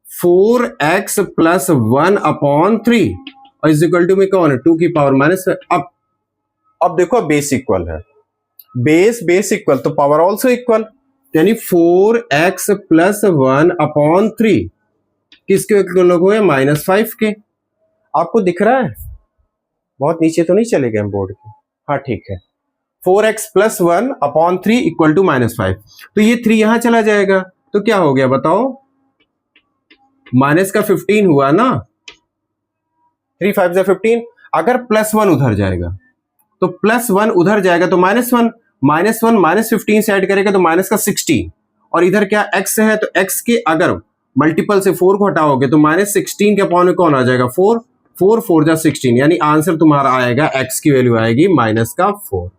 4x प्लस 1/3 और इज इक्वल टू में कौन है 2 की पावर -5। अब देखो बेस इक्वल है, बेस इक्वल तो पावर ऑल्सो इक्वल, यानी 4x प्लस 1/3 किसके इक्वल हो गया -5 के। आपको दिख रहा है, बहुत नीचे तो नहीं चले गए बोर्ड के, हाँ ठीक है। 4x प्लस 1/3 इक्वल टू -5, तो ये 3 यहां चला जाएगा, तो क्या हो गया बताओ, माइनस का 15 हुआ ना, 3 5 15। अगर प्लस 1 उधर जाएगा तो प्लस 1 उधर जाएगा तो -1, -1 -15 से ऐड करेगा तो माइनस का 16, और इधर क्या x है तो x के अगर मल्टीपल से 4 को हटाओगे तो -16 के अपॉन में कौन आ जाएगा 4, 4 4 जा 16, यानी आंसर तुम्हारा आएगा x की वैल्यू आएगी -4।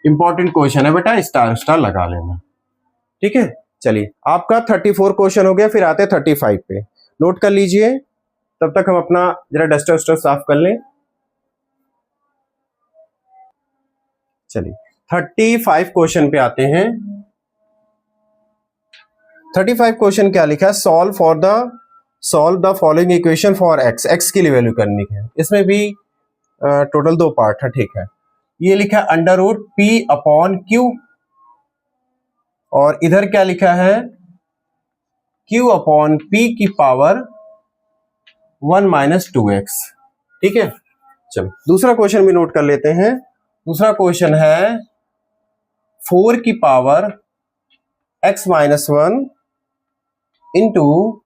इंपॉर्टेंट क्वेश्चन है बेटा, स्टार स्टार लगा लेना, ठीक है। चलिए आपका 34 क्वेश्चन हो गया, फिर आते हैं 35 पे, नोट कर लीजिए, तब तक हम अपना जरा डस्टर वस्टर साफ कर लें। चलिए 35 क्वेश्चन पे आते हैं। 35 क्वेश्चन क्या लिखा है, solve the following equation for x की वैल्यू करनी है। इसमें भी टोटल 2 पार्ट है, ठीक है। ये लिखा है √p/q, और इधर क्या लिखा है q/p की पावर 1 - 2x, ठीक है। चलो दूसरा क्वेश्चन भी नोट कर लेते हैं। दूसरा क्वेश्चन है 4 की पावर x - 1 इंटू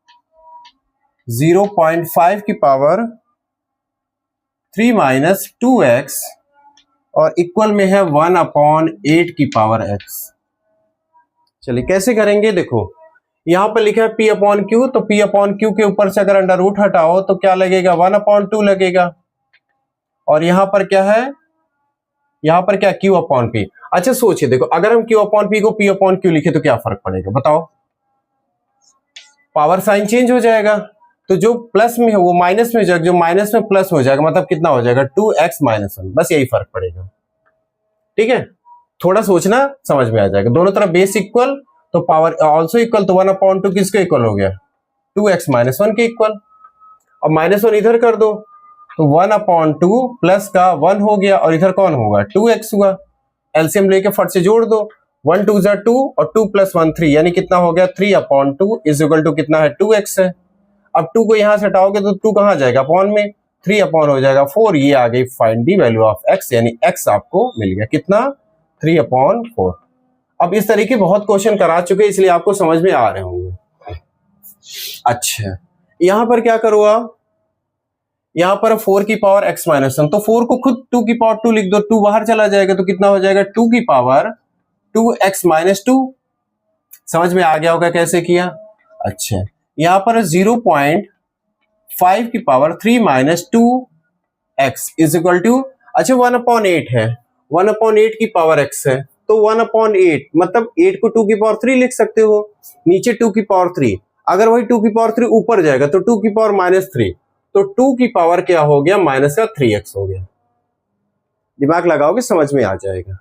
0.5 की पावर 3 - 2x और इक्वल में है 1/8 की पावर x। चलिए कैसे करेंगे, देखो यहां पर लिखा है p/q, तो p/q के ऊपर से अगर अंडर रूट हटाओ तो क्या लगेगा 1/2 लगेगा, और यहां पर क्या है, यहां पर क्या q/p। अच्छा सोचिए, देखो अगर हम q/p को p/q लिखे तो क्या फर्क पड़ेगा बताओ, पावर साइन चेंज हो जाएगा, तो जो प्लस में है वो माइनस में जाएगा, जो माइनस में प्लस हो जाएगा, मतलब कितना हो जाएगा 2x - 1, बस यही फर्क पड़ेगा, ठीक है। थोड़ा सोचना समझ में आ जाएगा, दोनों तरफ बेस इक्वल तो पावर ऑल्सो इक्वल, तो 1/2 किसके इक्वल हो गया 2x - 1 के इक्वल। अब -1 इधर कर दो तो 1/2 प्लस का 1 हो गया, और इधर कौन होगा 2x हुआ, एलसीएम लेके फट से जोड़ दो, 1 2 जा 2 और 2 + 1 3, यानी कितना हो गया 3/2 इज इक्वल टू कितना है 2x है। अब 2 को यहां से हटाओगे तो 2 कहां जाएगा अपॉन में, 3 अपॉन हो जाएगा 4, ये आ गई find the value of x, यानी x आपको मिल गया कितना 3/4। अब इस तरीके बहुत क्वेश्चन करा चुके, इसलिए आपको समझ में आ रहे होंगे। अच्छा यहां पर क्या करो आप, यहां पर 4 की पावर x - 1, तो 4 को खुद 2 की पावर 2 लिख दो, 2 बाहर चला जाएगा तो कितना हो जाएगा 2 की पावर 2x - 2। समझ में आ गया होगा कैसे किया। अच्छा यहां पर 0.5 की power 3 - 2x is equal to, अच्छा 1/8 है, 1/8 की पावर x है, तो 1/8 मतलब 8 को 2 की पावर 3 लिख सकते हो, नीचे 2 की पावर 3, अगर वही 2 की पावर 3 ऊपर जाएगा तो 2 की पावर -3, तो 2 की पावर क्या हो गया -3x हो गया। दिमाग लगाओगे समझ में आ जाएगा,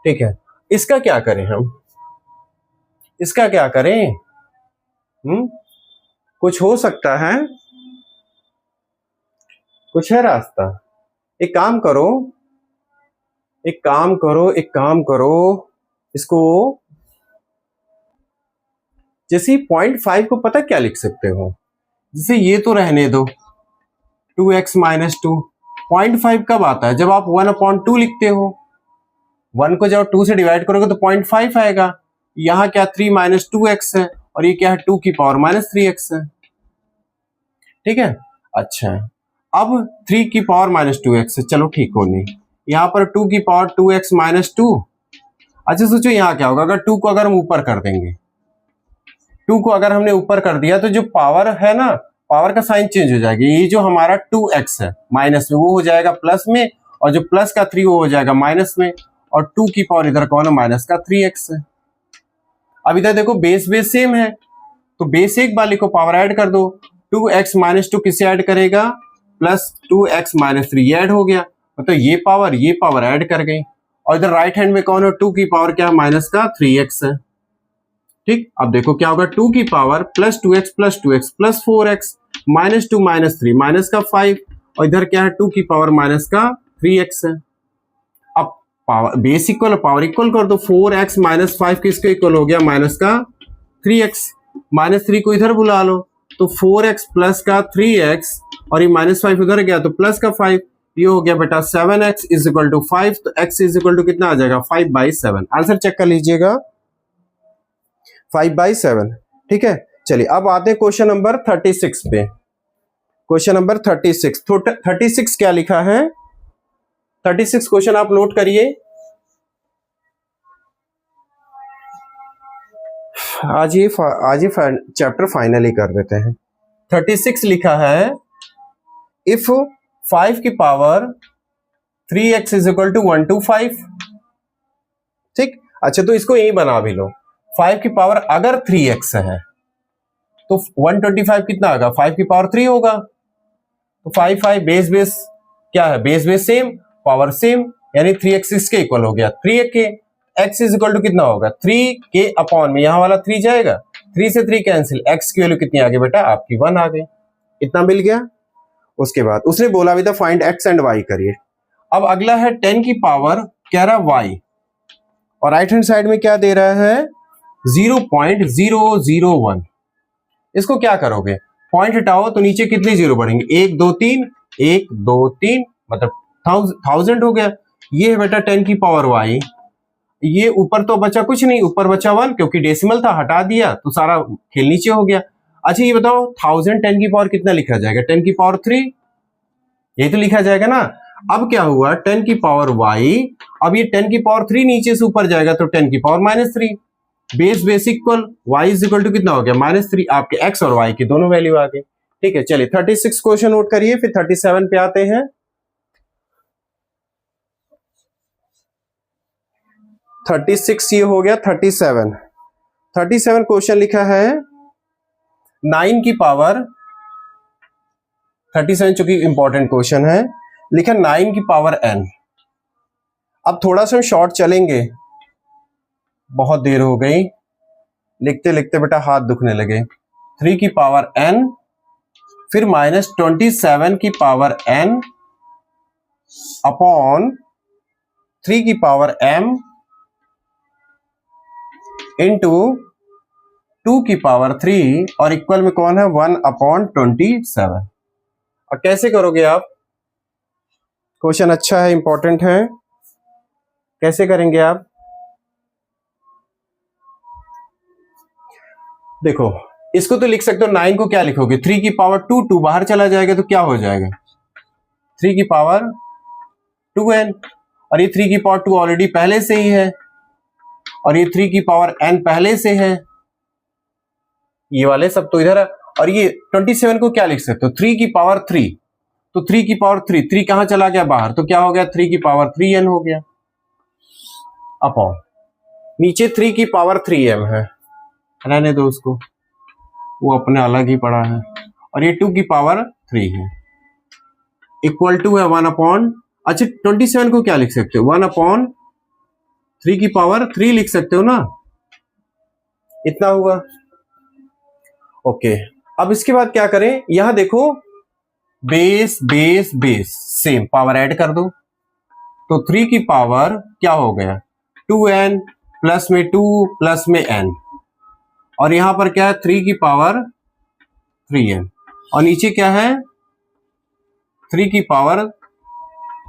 ठीक है। इसका क्या करें हम, इसका क्या करें, कुछ हो सकता है, कुछ है रास्ता। एक काम करो, एक काम करो, एक काम करो, इसको जैसे 0.5 को पता क्या लिख सकते हो, जैसे ये तो रहने दो 2x - 2, 0.5 कब आता है जब आप 1/2 लिखते हो, 1 को जब 2 से डिवाइड करोगे तो 0.5 आएगा, यहां क्या 3 - 2x है, और ये क्या है, 2 की पावर माइनस 3x है। ठीक है, अच्छा अब 3 की पावर माइनस 2x है, चलो ठीक हो नहीं, यहाँ पर 2 की पावर 2x माइनस 2। अच्छा सोचो यहाँ क्या होगा, अगर 2 को अगर हम ऊपर कर देंगे, 2 को अगर हमने ऊपर कर दिया तो जो पावर है ना, पावर का साइन चेंज हो जाएगा। ये जो हमारा 2x है माइनस में, वो हो जाएगा प्लस में, और जो प्लस का 3 वो हो जाएगा माइनस में, और 2 की पावर इधर कौन है, माइनस का 3x है। अब इधर देखो बेस बेस सेम है, तो बेस एक वाली को पावर ऐड कर दो, 2x माइनस 2 किससे ऐड करेगा, प्लस 2x माइनस 3, ये ऐड हो गया, मतलब ये पावर ऐड कर गई। और इधर राइट हैंड में कौन है, 2 की पावर क्या है, माइनस का 3x है। ठीक, अब देखो क्या होगा, 2 की power plus 2x plus 4x minus 2 minus 3 minus का 5, और इधर क्या है, 2 की पावर माइनस का 3x है। अब power base equal, power equal कर दो, 4x माइनस 5 किसके इक्वल हो गया, माइनस का 3x, माइनस 3 को इधर बुला लो, तो 4x प्लस का 3x, और ये माइनस 5 उधर गया तो प्लस का 5, ये हो गया बेटा 7x इज इक्वल टू 5, तो x इज इक्वल टू कितना आ जाएगा, 5/7। आंसर चेक कर लीजिएगा, 5/7। ठीक है, चलिए अब आते हैं क्वेश्चन नंबर 36 पे। क्वेश्चन नंबर 36 क्या लिखा है, 36 क्वेश्चन आप नोट करिए। आज ये चैप्टर फाइनली कर देते हैं। 36 लिखा है, इफ 5 की power 3x is equal to 125। ठीक, अच्छा तो इसको यही बना भी लो, 5 की पावर अगर 3x है तो 125 कितना होगा, 5 की पावर 3 होगा, तो 5 बेस बेस क्या है, base base same, power same, यानी 3x इसके इक्वल हो गया, 3 के x इज इक्वल टू कितना होगा, 3 के अपॉन में यहां वाला 3 जाएगा, 3 से 3 कैंसिल, x की वैल्यू कितनी आ गई बेटा, आपकी 1 आ गई, इतना मिल गया। उसके बाद उसने बोला भी था फाइंड x एंड y करिए। अब अगला है 10 की पावर कह रहा y, और राइट हैंड साइड में क्या दे रहा है, 0.001। इसको क्या करोगे, पॉइंट हटाओ तो नीचे कितने जीरो बढ़ेंगे, 1 2 3 1 2 3, मतलब 1000 हो गया। ये है बेटा 10 की पावर y, ये ऊपर तो बचा कुछ नहीं, ऊपर बचा 1 क्योंकि डेसिमल था, हटा दिया तो सारा खेल नीचे हो गया। अच्छा ये बताओ 1000 10 की पावर कितना लिखा जाएगा, 10 की पावर 3, यही तो लिखा जाएगा ना। अब क्या हुआ, 10 की पावर y, अब ये 10 की पावर 3 नीचे से ऊपर जाएगा तो 10 की power minus 3, base equal y is equal to कितना हो गया, -3, आपके x और y की दोनों वैल्यू आ गई। ठीक है, चलिए 36 क्वेश्चन नोट करिए, फिर 37 पे आते हैं। 36 ये हो गया, 37 क्वेश्चन लिखा है, 9 की पावर 37 चूंकि इंपॉर्टेंट क्वेश्चन है, लिखा 9 की पावर n। अब थोड़ा सा हम शॉर्ट चलेंगे, बहुत देर हो गई, लिखते लिखते बेटा हाथ दुखने लगे। 3 की पावर n, फिर -27 की पावर n अपॉन 3 की पावर m इंटू 2 की पावर 3, और इक्वल में कौन है, 1/27। और कैसे करोगे आप, क्वेश्चन अच्छा है, इंपॉर्टेंट है, कैसे करेंगे आप, देखो इसको तो लिख सकते हो, 9 को क्या लिखोगे, 3 की पावर 2 बाहर चला जाएगा तो क्या हो जाएगा, 3 की पावर 2n, और ये 3 की पावर 2 ऑलरेडी पहले से ही है, और ये 3 की पावर n पहले से है, ये वाले सब तो इधर है। और ये 27 को क्या लिख सकते हो, 3 की पावर 3, तो 3 की पावर 3 कहां चला गया बाहर, तो क्या हो गया, 3 की पावर 3n हो गया, अपॉन नीचे 3 की पावर 3m है, रहने दो उसको, वो अपने अलग ही पड़ा है, और ये 2 की पावर 3 है, इक्वल टू है 1/, अच्छा 27 को क्या लिख सकते हो, 1/3 की पावर 3 लिख सकते हो ना, इतना हुआ। ओके, अब इसके बाद क्या करें, यहां देखो base base base same, power add कर दो, तो 3 की पावर क्या हो गया, 2n प्लस में 2 प्लस में n, और यहां पर क्या है, 3 की पावर 3n, और नीचे क्या है, 3 की पावर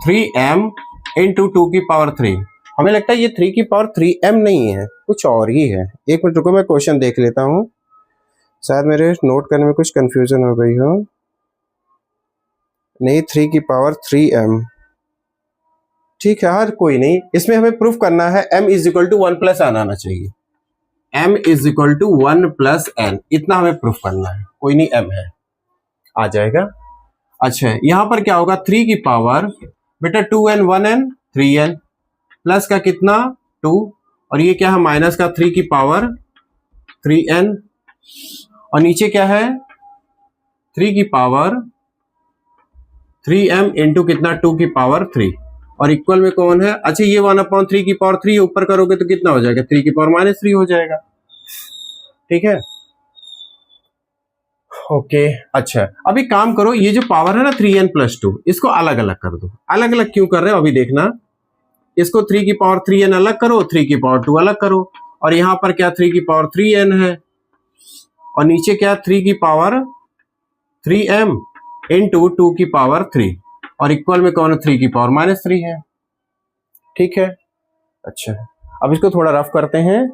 3m इंटू 2 की पावर 3। हमें लगता है ये 3 की पावर 3m नहीं है, कुछ और ही है, एक मिनट रुको मैं क्वेश्चन देख लेता हूं। शायद मेरे नोट करने में कुछ कंफ्यूजन हो गई हो। नहीं, 3 की पावर 3m। ठीक है यार, कोई नहीं, इसमें हमें प्रूफ करना है m is equal to 1 plus n आना चाहिए। m is equal to 1 plus n, इतना हमें प्रूफ करना है। कोई नहीं, m है, आ जाएगा। अच्छा, यहां पर क्या होगा, 3 की पावर बेटा 2n 1n 3n प्लस का कितना 2, और ये क्या है माइनस का 3 की पावर 3n, और नीचे क्या है 3 की पावर 3m इंटू कितना 2 की पावर 3, और इक्वल में कौन है, अच्छा ये 1/3 की पावर 3 ऊपर करोगे तो कितना हो जाएगा 3 की पावर -3 हो जाएगा। ठीक है, ओके। अच्छा, अभी काम करो, ये जो पावर है ना 3n प्लस 2, इसको अलग अलग कर दो। अलग अलग क्यों कर रहे हो अभी देखना, इसको 3 की पावर 3n अलग करो, 3 की पावर 2 अलग करो, और यहां पर क्या 3 की पावर 3n है, और नीचे क्या 3 की पावर 3m इंटू 2 की पावर 3, और इक्वल में कौन है 3 की पावर -3 है। ठीक है, अच्छा अब इसको थोड़ा रफ करते हैं,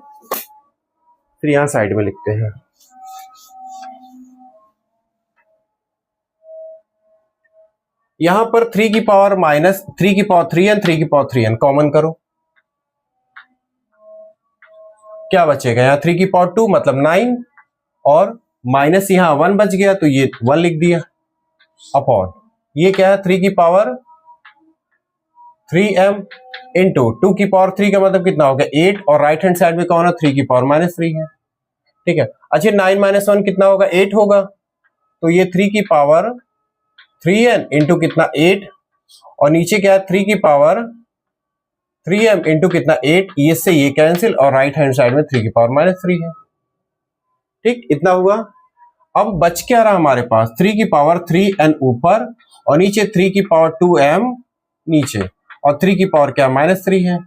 फिर यहां साइड में लिखते हैं। यहां पर 3 की पावर -3 की पावर 3n, 3 की पावर 3n कॉमन करो, क्या बचेगा यहाँ 3 की पावर 2 मतलब 9, और माइनस यहाँ 1 बच गया तो ये 1 लिख दिया, अपॉन ये क्या है 3 की पावर 3m इंटू 2 की पावर 3 का मतलब कितना हो गया 8, और राइट हैंड साइड में कौन है 3 की पावर -3 है। ठीक है, अच्छा 9 - 1 कितना होगा 8 होगा, तो ये 3 की पावर 3n इंटू कितना 8, और नीचे क्या है 3 की पावर 3m इंटू कितना 8, ये से ये कैंसिल, और राइट हैंड साइड में 3 की पावर -3 है। ठीक, इतना हुआ। अब बच क्या रहा हमारे पास 3 की पावर 3n ऊपर, और नीचे 3 की पावर 2m नीचे, और 3 की पावर क्या -3 है।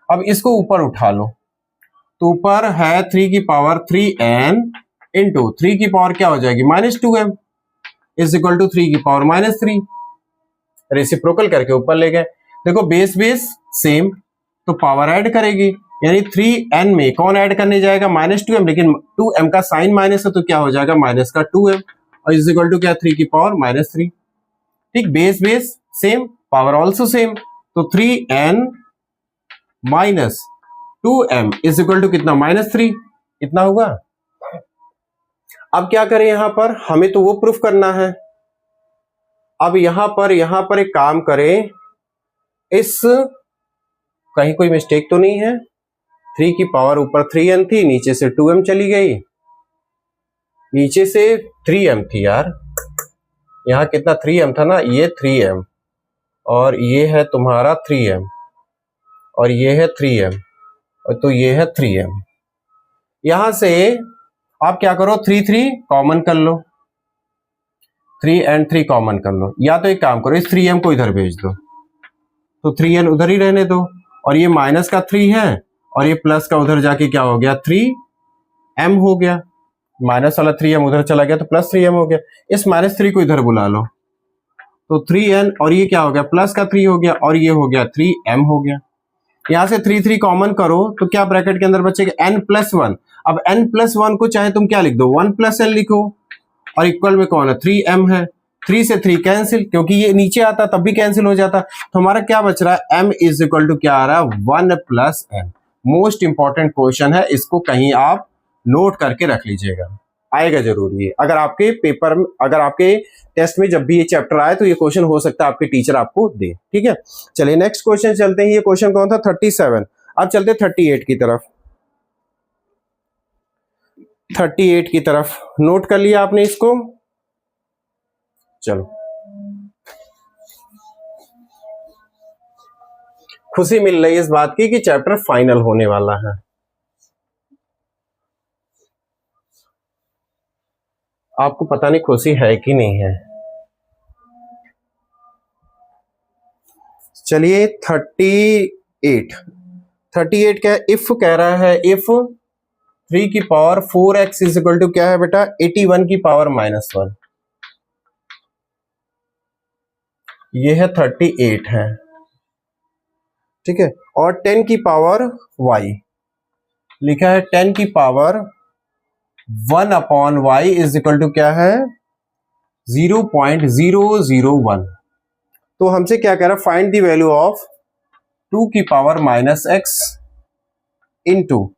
अब इसको ऊपर उठा लो, तो ऊपर है 3 की पावर 3n इंटू 3 की पावर क्या हो जाएगी -2m इज इक्वल टू 3 की पावर -3, रेसिप्रोकल करके ऊपर ले गए। देखो बेस बेस सेम, तो पावर ऐड करेगी, यानी 3n में कौन ऐड करने जाएगा -2m, लेकिन 2m का साइन माइनस है तो क्या हो जाएगा माइनस का 2m, और इज इक्वल टू क्या 3 की पावर -3। ठीक, base base same, power also same, तो 3n minus 2m is equal to कितना -3, इतना होगा। अब क्या करें, यहां पर हमें तो वो प्रूफ करना है। अब यहां पर एक काम करें, इस कहीं कोई मिस्टेक तो नहीं है, 3 की पावर ऊपर 3n थी, नीचे से 2m चली गई, नीचे से 3m थी यार, यहां कितना 3m था ना, ये 3m, और ये है तुम्हारा 3m, और ये है 3m, और तो ये है 3m। यहां से आप क्या करो 3 3 कॉमन कर लो, 3 and 3 कॉमन कर लो, या तो एक काम करो इस 3m को इधर भेज दो, तो 3n उधर ही रहने दो, और ये माइनस का 3 है, और ये प्लस का उधर जाके क्या हो गया 3m हो गया, माइनस वाला 3m उधर चला गया तो प्लस 3m हो गया। इस -3 को इधर बुला लो, तो 3n, और ये क्या हो गया प्लस का 3 हो गया, और ये हो गया 3m हो गया। यहां से 3 3 कॉमन करो तो क्या ब्रैकेट के अंदर बचेगा n+1। अब n+1 को चाहे तुम क्या लिख दो 1+n लिखो, और इक्वल में कौन है 3m है, 3 से 3 कैंसिल, क्योंकि ये नीचे आता तब भी कैंसिल हो जाता, तो हमारा क्या बच रहा है m इज इक्वल टू क्या आ रहा है 1+n। मोस्ट इंपॉर्टेंट क्वेश्चन है, इसको कहीं आप नोट करके रख लीजिएगा, आएगा जरूर ये। अगर आपके पेपर में, अगर आपके टेस्ट में जब भी ये चैप्टर आए तो ये क्वेश्चन हो सकता है आपके टीचर आपको दे। ठीक है, चलिए नेक्स्ट क्वेश्चन चलते हैं। ये क्वेश्चन कौन था 37। अब चलते 38 की तरफ, 38 की तरफ। नोट कर लिया आपने इसको, चलो खुशी मिल रही है इस बात की कि चैप्टर फाइनल होने वाला है। आपको पता नहीं खुशी है कि नहीं है। चलिए 38 क्या है, इफ कह रहा है, इफ 3 की power 4x is equal to क्या है बेटा 81 की पावर -1, ये है 38 है। ठीक है, और 10 की पावर y लिखा है, 10 की power 1/y is equal to क्या है 0.001। तो हमसे क्या कह रहा है, फाइंड द वैल्यू ऑफ 2 की पावर माइनस x इंटू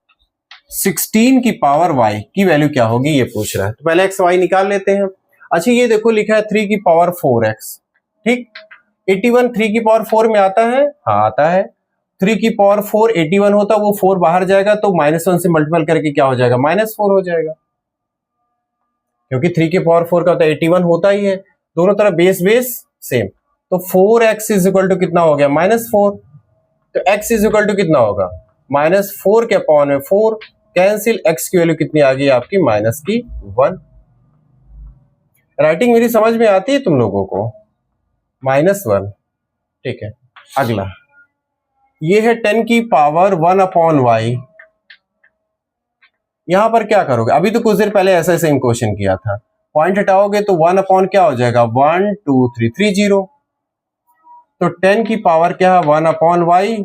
16 की पावर y की वैल्यू क्या होगी ये पूछ रहा है। तो पहले x y निकाल लेते हैं। अच्छा ये देखो लिखा है 3 की पावर 4x, ठीक। 81 3 की पावर 4 में आता है, हाँ आता है। 3 की पावर 4 81 होता, वो 4 बाहर जाएगा तो -1 से मल्टीपल करके क्या हो जाएगा -4 हो जाएगा, क्योंकि 3 की पावर 4 का होता है 81 होता ही है। दोनों तरफ बेस बेस सेम, तो 4x इज इक्वल टू कितना हो गया -4। तो x इज इक्वल टू कितना होगा -4 के अपॉन में 4 कैंसिल, x की वैल्यू कितनी आ गई आपकी -1। राइटिंग मेरी समझ में आती है तुम लोगों को, -1, ठीक है। अगला ये है 10 की पावर 1/y। यहां पर क्या करोगे, अभी तो कुछ देर पहले ऐसा सेम क्वेश्चन किया था, पॉइंट हटाओगे तो 1 अपॉन क्या हो जाएगा 1 2 3 30। तो 10 की पावर क्या है 1/y,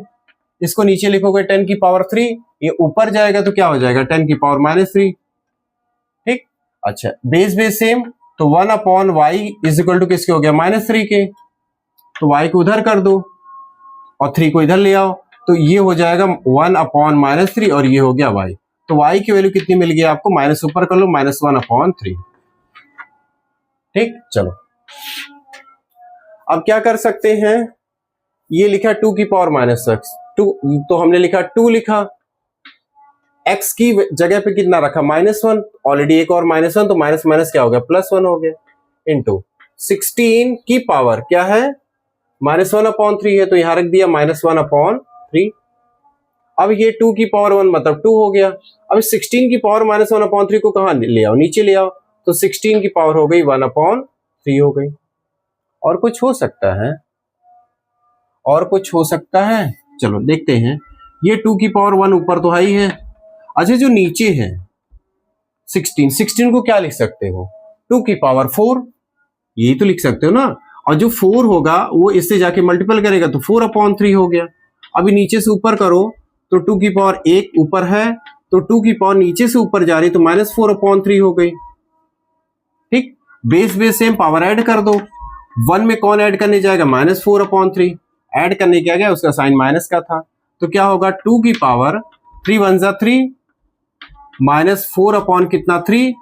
इसको नीचे लिखोगे 10 की पावर 3, ये ऊपर जाएगा तो क्या हो जाएगा 10 की पावर -3, ठीक। अच्छा बेस बेस सेम, तो 1/y इज इक्वल टू किसके हो गया -3 के, तो y को उधर कर दो और 3 को इधर ले आओ, तो ये हो जाएगा 1/-3 और ये हो गया y। तो y की वैल्यू कितनी मिल गई आपको, माइनस ऊपर कर लो -1/3, ठीक। चलो अब क्या कर सकते हैं, ये लिखा 2 की पावर -x, 2 तो हमने लिखा 2 लिखा, x की जगह पे कितना रखा -1, ऑलरेडी एक और -1 तो माइनस माइनस क्या हो गया +1 हो गया, इंटू 16 की पावर क्या है -1/3 है, तो यहां रख दिया -1/3। अब ये 2 की पावर 1 मतलब 2 हो गया। अब 16 की पावर -1/3 को कहां ले आओ, नीचे ले आओ, तो 16 की पावर हो गई 1/3 हो गई। और कुछ हो सकता है, और कुछ हो सकता है, चलो देखते हैं। ये 2 की पावर 1 ऊपर तो है ही है। अच्छा जो नीचे है 16 को क्या लिख सकते हो 2 की पावर 4, यही तो लिख सकते हो ना। और जो 4 होगा वो इससे जाके मल्टीपल करेगा तो 4/3 हो गया। अभी नीचे से ऊपर करो तो 2 की पावर 1 ऊपर है, तो 2 की पावर नीचे से ऊपर जा रही तो -4/3 हो गई, ठीक। Base base same, power add कर दो, 1 में कौन ऐड करने जाएगा -4/3, ऐड करने क्या गया उसका साइन माइनस का था, तो क्या होगा 2 की पावर 3 1 जा 3 -4 अपॉन कितना 3,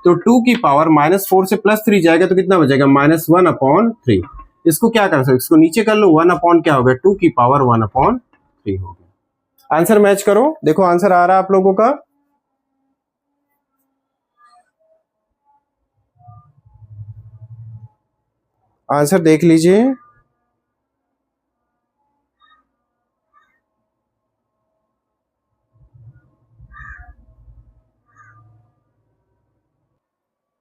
तो 2 की पावर -4 से +3 जाएगा तो कितना बचेगा -1/3। इसको क्या कर सकते, इसको नीचे कर लो, 1 अपॉन क्या हो गया 2 की पावर 1/3 हो गया। आंसर मैच करो, देखो आंसर आ रहा है आप लोगों का। आंसर देख लीजिए,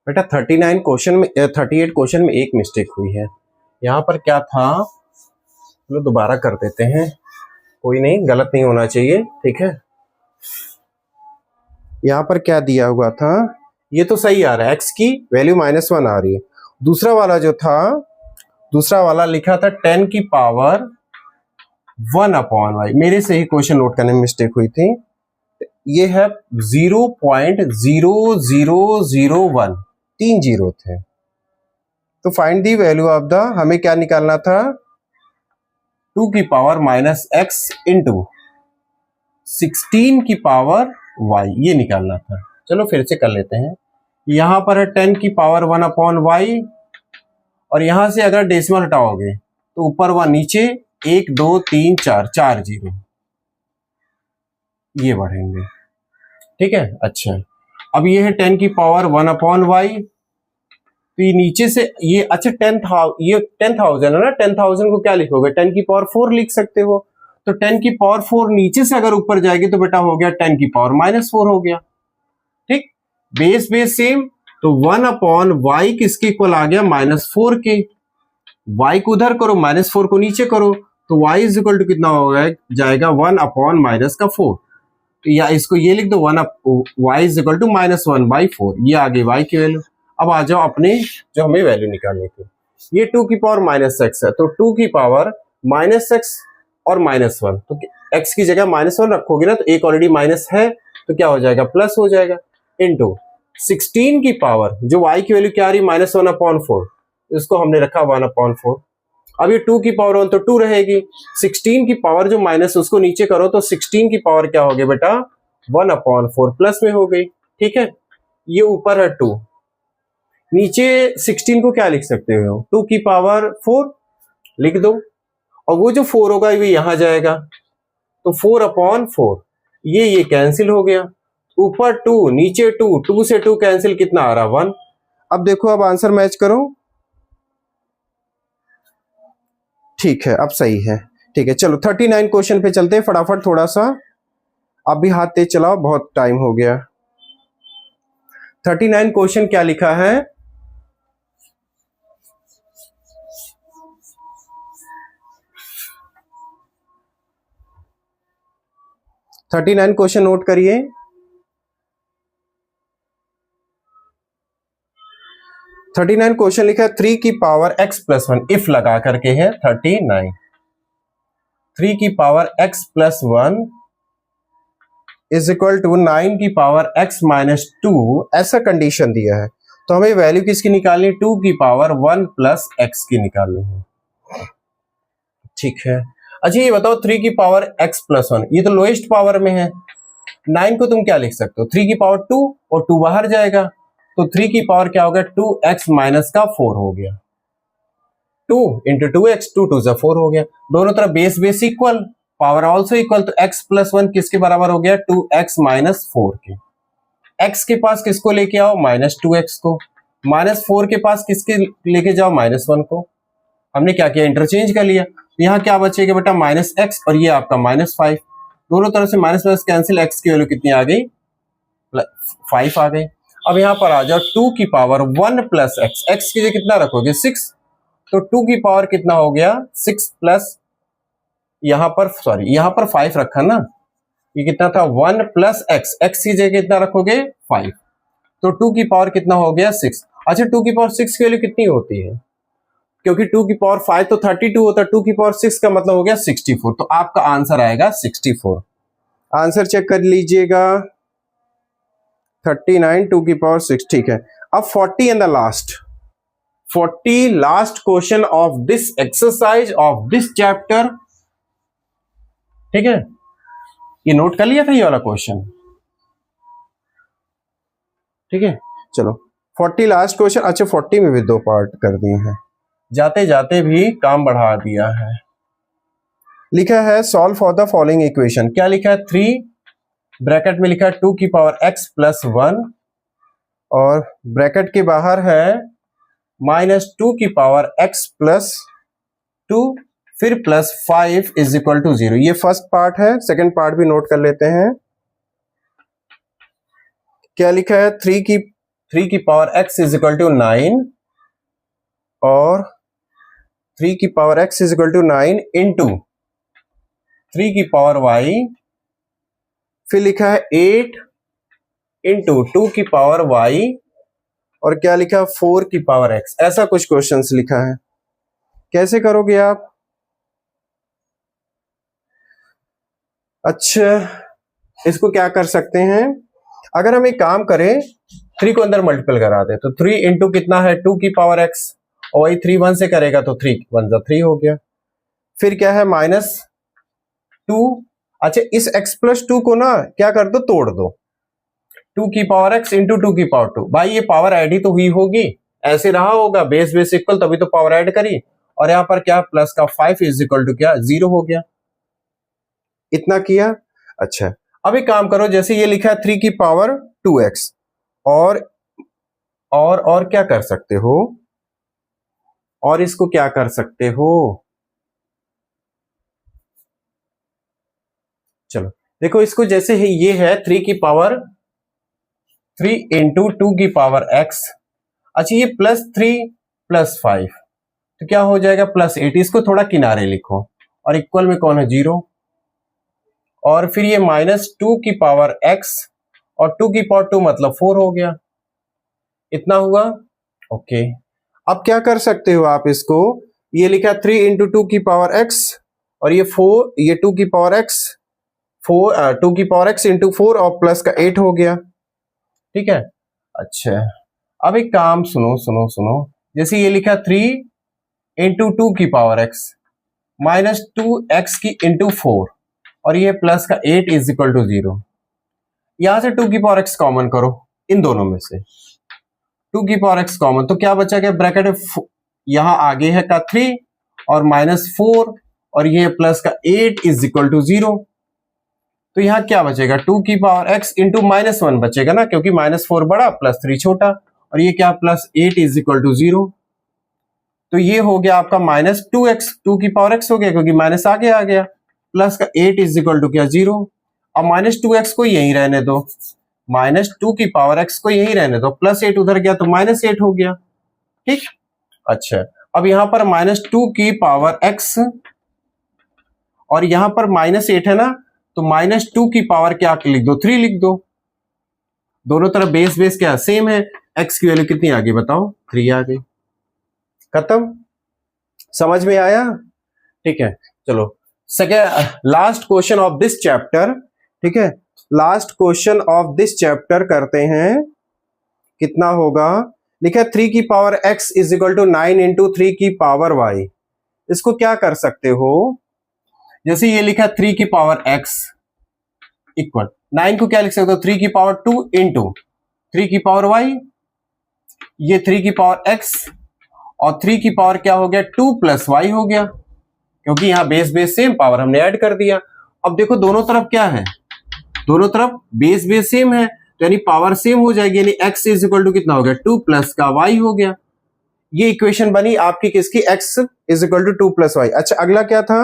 बेटा 39 क्वेश्चन में 38 क्वेश्चन में एक मिस्टेक हुई है। यहां पर क्या था, चलो दोबारा कर देते हैं, कोई नहीं, गलत नहीं होना चाहिए, ठीक है। यहां पर क्या दिया हुआ था, ये तो सही आ रहा है, x की वैल्यू -1 आ रही है। दूसरा वाला जो था, दूसरा वाला लिखा था 10 की पावर 1/y, मेरे से ही क्वेश्चन नोट करने में मिस्टेक हुई थी। ये है 0.0001, 3 जीरो थे। तो find the value of the, हमें क्या निकालना था 2 की पावर -x इंटू 16 की पावर y, ये निकालना था। चलो फिर से कर लेते हैं। यहां पर है 10 की पावर 1/y, और यहां से अगर डेसिमल हटाओगे तो ऊपर 1 नीचे 1 2 3 4, 4 जीरो ये बढ़ेंगे, ठीक है। अच्छा अब ये है 10 की पावर 1/y, तो ये नीचे से ये, अच्छा 10,000, ये 10,000 है ना, 10,000 को क्या लिखोगे 10 की पावर 4 लिख सकते हो। तो 10 की पावर 4 नीचे से अगर ऊपर जाएगी तो बेटा हो गया 10 की पावर -4 हो गया, ठीक। बेस बेस सेम, तो 1/y किसके इक्वल आ गया -4 के, y को उधर करो -4 को नीचे करो, तो y इज इक्वल टू कितना होगा जाएगा 1/-4, या इसको ये लिख दो 1 y इज इक्वल टू -1/4, ये आ गई y की वैल्यू। अब आ जाओ अपने जो हमें वैल्यू निकालनी थी, ये 2 की पावर -x है, तो 2 की पावर -x और -1, तो x की जगह -1 रखोगे ना, तो एक ऑलरेडी माइनस है तो क्या हो जाएगा प्लस हो जाएगा, इंटू 16 की पावर, जो y की वैल्यू क्या आ रही, -1/4, इसको हमने रखा 1/4। अब ये 2 की पावर 1 तो 2 रहेगी, 16 की पावर जो माइनस, उसको नीचे करो तो 16 की पावर क्या हो गई बेटा, 1/4 प्लस में हो गई। ठीक है, ये ऊपर है 2, नीचे 16 को क्या लिख सकते हो, 2 की पावर 4 लिख दो, और वो जो 4 होगा ये यहां जाएगा, तो 4/4, ये कैंसिल हो गया, ऊपर 2 नीचे 2, 2 से 2 कैंसिल, कितना आ रहा, 1। अब देखो, अब आंसर मैच करो। ठीक है, अब सही है। ठीक है, चलो 39 क्वेश्चन पे चलते हैं फटाफट, थोड़ा सा अब भी हाथ तेज चलाओ, बहुत टाइम हो गया। 39 क्वेश्चन क्या लिखा है, थर्टी नाइन क्वेश्चन नोट करिए। 39 क्वेश्चन लिखा है 3 की पावर x प्लस 1, इफ लगा करके है 39, 3 की power x plus 1 is equal to 9 की पावर x माइनस 2, ऐसा कंडीशन दिया है, तो हमें वैल्यू किसकी निकालनी है, 2 की पावर 1 प्लस x की निकालनी है। ठीक है, अच्छा ये बताओ 3 की पावर x प्लस 1, ये तो लोएस्ट पावर में है, 9 को तुम क्या लिख सकते हो, 3 की पावर 2 और 2 बाहर जाएगा, तो 3 की पावर क्या होगा, 2x माइनस का 4 हो गया, 2 इंटू 2x, 2 2 जा 4 हो गया, दोनों तरफ base base equal, power also equal, तो x प्लस 1 किसके बराबर हो गया, 2x माइनस 4 के। x के पास किसको लेके आओ, -2x को, -4 के पास किसके लेके जाओ, -1 को। हमने क्या किया, इंटरचेंज कर लिया, यहाँ क्या बचेगा बेटा, -x, और ये आपका -5, दोनों तरफ से माइनस माइनस कैंसिल, x की वैल्यू कितनी आ गई, 5 आ गई। अब यहां पर आ जाओ, 2 की पावर 1 प्लस x, x की जगह कितना रखोगे, 6, तो 2 की पावर कितना हो गया, 6 प्लस, यहां पर सॉरी यहां पर 5 रखा ना, ये कितना था, 1 प्लस x, x की जगह कितना रखोगे, 5, तो 2 की पावर कितना हो गया, 6। अच्छा 2 की पावर 6 की वैल्यू कितनी होती है, क्योंकि 2 की पावर 5 तो 32 होता है, 2 की पावर 6 का मतलब हो गया 64, तो आपका आंसर आएगा 64। आंसर चेक कर लीजिएगा, 39 2 की पावर 6। ठीक है, अब 40 and the last, 40 last question of this exercise of this chapter. ठीक है, ये नोट कर लिया था ये वाला क्वेश्चन। ठीक है, चलो 40 लास्ट क्वेश्चन। अच्छा 40 में भी 2 पार्ट कर दिए हैं, जाते जाते भी काम बढ़ा दिया है। लिखा है solve for the following equation, क्या लिखा है, 3 ब्रैकेट में लिखा है 2 की पावर x प्लस 1, और ब्रैकेट के बाहर है -2 की पावर x प्लस 2, फिर प्लस 5 इज इक्वल टू 0। ये फर्स्ट पार्ट है, सेकंड पार्ट भी नोट कर लेते हैं। क्या लिखा है, 3 की power x is equal to 9, और 3 की power x is equal to 9 into 3 की पावर y, फिर लिखा है 8 इंटू 2 की पावर y, और क्या लिखा, 4 की पावर x, ऐसा कुछ क्वेश्चंस लिखा है। कैसे करोगे आप, अच्छा इसको क्या कर सकते हैं, अगर हम एक काम करें, 3 को अंदर मल्टीपल करा दे, तो 3 इंटू कितना है, 2 की पावर x, और वही 3 1 से करेगा तो 3 1 जा 3 हो गया, फिर क्या है -2। अच्छा इस x प्लस 2 को ना क्या कर दो, तोड़ दो, 2 की पावर x इंटू 2 की पावर 2, भाई ये पावर ऐड ही तो हुई होगी, ऐसे रहा होगा, बेस बेस इक्वल, तभी तो पावर ऐड करी, और यहां पर क्या, प्लस का 5 इज इक्वल टू क्या, 0 हो गया, इतना किया। अच्छा अब एक काम करो, जैसे ये लिखा है 3 की पावर 2x, और क्या कर सकते हो, और इसको क्या कर सकते हो, चलो देखो इसको, जैसे है ये है 3 की पावर 3 इंटू 2 की पावर x, अच्छा ये +3 +5, तो क्या हो जाएगा, +8, इसको थोड़ा किनारे लिखो, और इक्वल में कौन है, 0, और फिर ये -2 की पावर x, और 2 की पावर 2 मतलब 4 हो गया, इतना हुआ। ओके, अब क्या कर सकते हो आप इसको, ये लिखा 3 इंटू 2 की पावर x, और ये 4, ये 2 की पावर x, 2 की पावर x इंटू 4, और प्लस का 8 हो गया, ठीक है। अच्छा, अब एक काम सुनो सुनो सुनो, जैसे ये लिखा 3 इंटू 2 की पावर x माइनस 2x की इंटू 4 और ये प्लस का 8 इज इक्वल टू 0। यहां से 2 की पावर x कॉमन करो इन दोनों में से, 2 की पावर x कॉमन, तो क्या बचा, क्या ब्रैकेट में यहां आगे है का 3 और माइनस 4 और ये प्लस का 8 इज इक्वल टू 0। तो यहां क्या बचेगा, 2 की पावर x इंटू -1 बचेगा ना, क्योंकि -4 बड़ा प्लस 3 छोटा, और ये क्या प्लस 8 इज इक्वल टू 0। तो ये हो गया आपका -2x, 2 की पावर x हो गया क्योंकि माइनस आगे आ गया, प्लस का 8 इज इक्वल टू क्या 0। अब -2x को यही रहने दो, -2 की पावर x को यही रहने दो, प्लस 8 उधर गया तो -8 हो गया। ठीक, अच्छा अब यहां पर -2 की पावर x और यहां पर -8 है ना, तो -2 की पावर क्या लिख दो, 3 लिख दो। दोनों तरफ बेस बेस क्या सेम है, x की वैल्यू कितनी आ गई बताओ, 3 आ गई। खत्म, समझ में आया? ठीक है, चलो second last question of this chapter. ठीक है, last question of this chapter करते हैं। कितना होगा, लिखा 3 की power x is equal to 9 into 3 की पावर y। इसको क्या कर सकते हो, जैसे ये लिखा 3 की पावर x इक्वल 9 को क्या लिख सकते हो, 3 की पावर 2 इंटू 3 की पावर y, ये 3 की पावर x और 3 की पावर क्या हो गया 2 प्लस y हो गया, क्योंकि यहां बेस बेस सेम, पावर हमने ऐड कर दिया। अब देखो दोनों तरफ क्या है, दोनों तरफ बेस बेस सेम है, तो यानी पावर सेम हो जाएगी, यानी x इज इक्वल टू कितना हो गया 2 प्लस का y हो गया। ये इक्वेशन बनी आपकी किसकी, x is equal to 2 plus y। अच्छा अगला क्या था,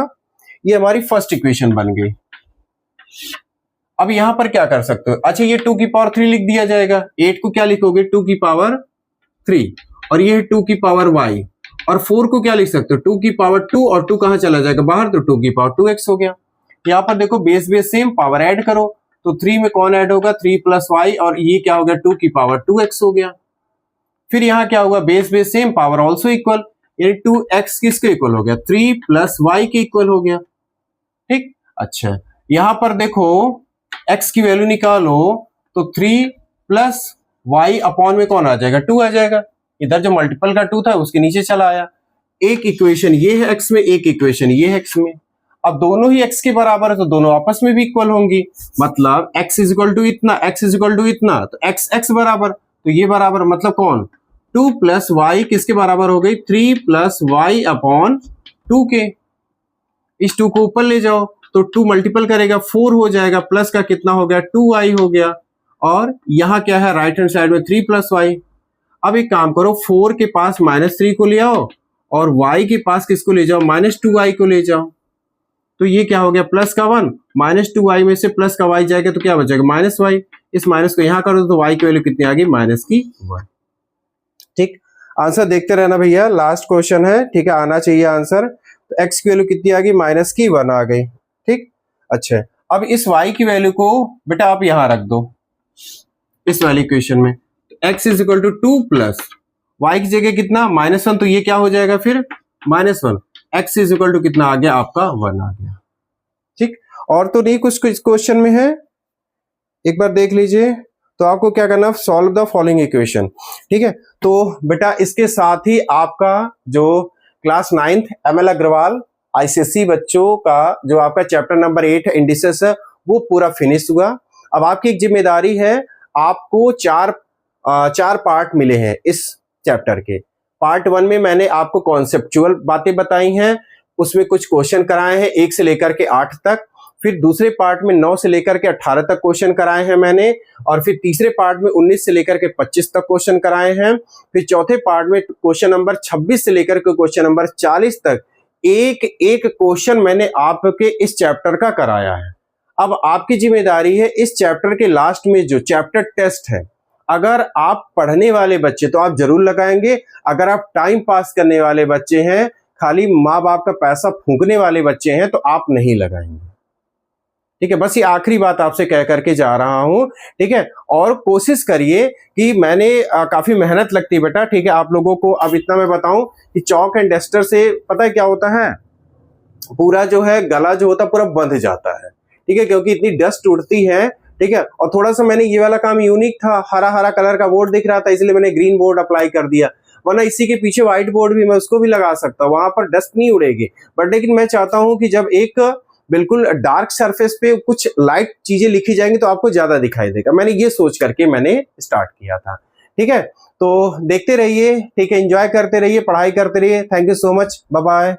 ये हमारी फर्स्ट इक्वेशन बन गई। अब यहां पर क्या कर सकते हो, अच्छा ये 2 की पावर 3 लिख दिया जाएगा, 8 को क्या लिखोगे 2 की पावर 3 और ये है 2 की पावर y, और 4 को क्या लिख सकते हो 2 की पावर 2 और 2 कहां चला जाएगा बाहर, तो 2 की पावर 2x हो गया। यहां पर देखो base base same, power add करो, तो 3 में कौन ऐड होगा 3 प्लस y और ये क्या हो गया 2 की पावर 2x हो गया। फिर यहां क्या होगा base base same, power also equal, यानी 2x किसके इक्वल हो गया 3 प्लस y के इक्वल हो गया। ठीक, अच्छा यहां पर देखो x की वैल्यू निकालो तो 3 प्लस y अपॉन में कौन आ जाएगा 2 आ जाएगा, इधर जो मल्टीपल का 2 था उसके नीचे चला आया। एक इक्वेशन ये है x में, एक इक्वेशन ये है x में। अब दोनों ही x के बराबर है तो दोनों आपस में भी इक्वल होंगी, मतलब x इज इक्वल टू इतना, x इज इक्वल टू इतना, तो x x बराबर, तो ये बराबर मतलब कौन 2 प्लस वाई किसके बराबर हो गई 3 प्लस वाई अपॉन 2 के। इस 2 को ऊपर ले जाओ तो 2 मल्टीपल करेगा 4 हो जाएगा, प्लस का कितना हो गया 2y हो गया, और यहां क्या है राइट हैंड साइड में 3 प्लस वाई। अब एक काम करो 4 के पास -3 को ले आओ और y के पास किसको ले जाओ -2y को ले जाओ, तो ये क्या हो गया प्लस का 1, -2y में से प्लस का y जाएगा तो क्या बचेगा -y, इस माइनस को यहां कर दो तो y की वैल्यू कितनी आ गई -1। ठीक, आंसर देखते रहना भैया, लास्ट क्वेश्चन है, ठीक है आना चाहिए आंसर। तो x की वैल्यू कितनी आ गई -1 आ गई। ठीक, अच्छा अब इस y की वैल्यू को बेटा आप यहां रख दो इस वाली इक्वेशन में, x is equal to 2 plus y की जगह कितना -1, तो ये क्या हो जाएगा फिर -1, x इज इक्वल टू कितना आ गया आपका 1 आ गया। ठीक, और तो नहीं कुछ क्वेश्चन में है, एक बार देख लीजिए। तो आपको क्या करना, सॉल्व द फॉलोइंग इक्वेशन। ठीक है, तो बेटा इसके साथ ही आपका जो class 9th ML Agarwal ICSE बच्चों का जो आपका चैप्टर नंबर 8 है इंडिसेस है वो पूरा फिनिश हुआ। अब आपकी एक जिम्मेदारी है, आपको चार पार्ट मिले हैं इस चैप्टर के। पार्ट 1 में मैंने आपको कॉन्सेप्चुअल बातें बताई हैं, उसमें कुछ क्वेश्चन कराए हैं 1 से लेकर के 8 तक। फिर दूसरे पार्ट में 9 से लेकर के 18 तक क्वेश्चन कराए हैं मैंने, और फिर तीसरे पार्ट में 19 से लेकर के 25 तक क्वेश्चन कराए हैं। फिर चौथे पार्ट में क्वेश्चन नंबर 26 से लेकर के क्वेश्चन नंबर 40 तक एक एक क्वेश्चन मैंने आपके इस चैप्टर का कराया है। अब आपकी जिम्मेदारी है इस चैप्टर के लास्ट में जो चैप्टर टेस्ट है, अगर आप पढ़ने वाले बच्चे तो आप जरूर लगाएंगे, अगर आप टाइम पास करने वाले बच्चे हैं, खाली माँ बाप का पैसा फूंकने वाले बच्चे हैं, तो आप नहीं लगाएंगे। ठीक है, बस ये आखिरी बात आपसे कह करके जा रहा हूं। ठीक है, और कोशिश करिए कि मैंने काफी मेहनत लगती है बेटा। ठीक है, आप लोगों को अब इतना मैं बताऊं कि चौक एंड डस्टर से पता है क्या होता है, पूरा जो है गला जो होता है पूरा बंध जाता है। ठीक है, क्योंकि इतनी डस्ट उड़ती है ठीक है। और थोड़ा सा मैंने ये वाला काम यूनिक था, हरा हरा कलर का बोर्ड दिख रहा था इसलिए मैंने ग्रीन बोर्ड अप्लाई कर दिया, वरना इसी के पीछे व्हाइट बोर्ड भी मैं उसको भी लगा सकता हूँ, वहां पर डस्ट नहीं उड़ेगी। बट लेकिन मैं चाहता हूं कि जब एक बिल्कुल डार्क सरफेस पे कुछ लाइट चीजें लिखी जाएंगी तो आपको ज्यादा दिखाई देगा। मैंने ये सोच करके मैंने स्टार्ट किया था। ठीक है, तो देखते रहिए, ठीक है, एंजॉय करते रहिए, पढ़ाई करते रहिए। Thank you so much, bye bye.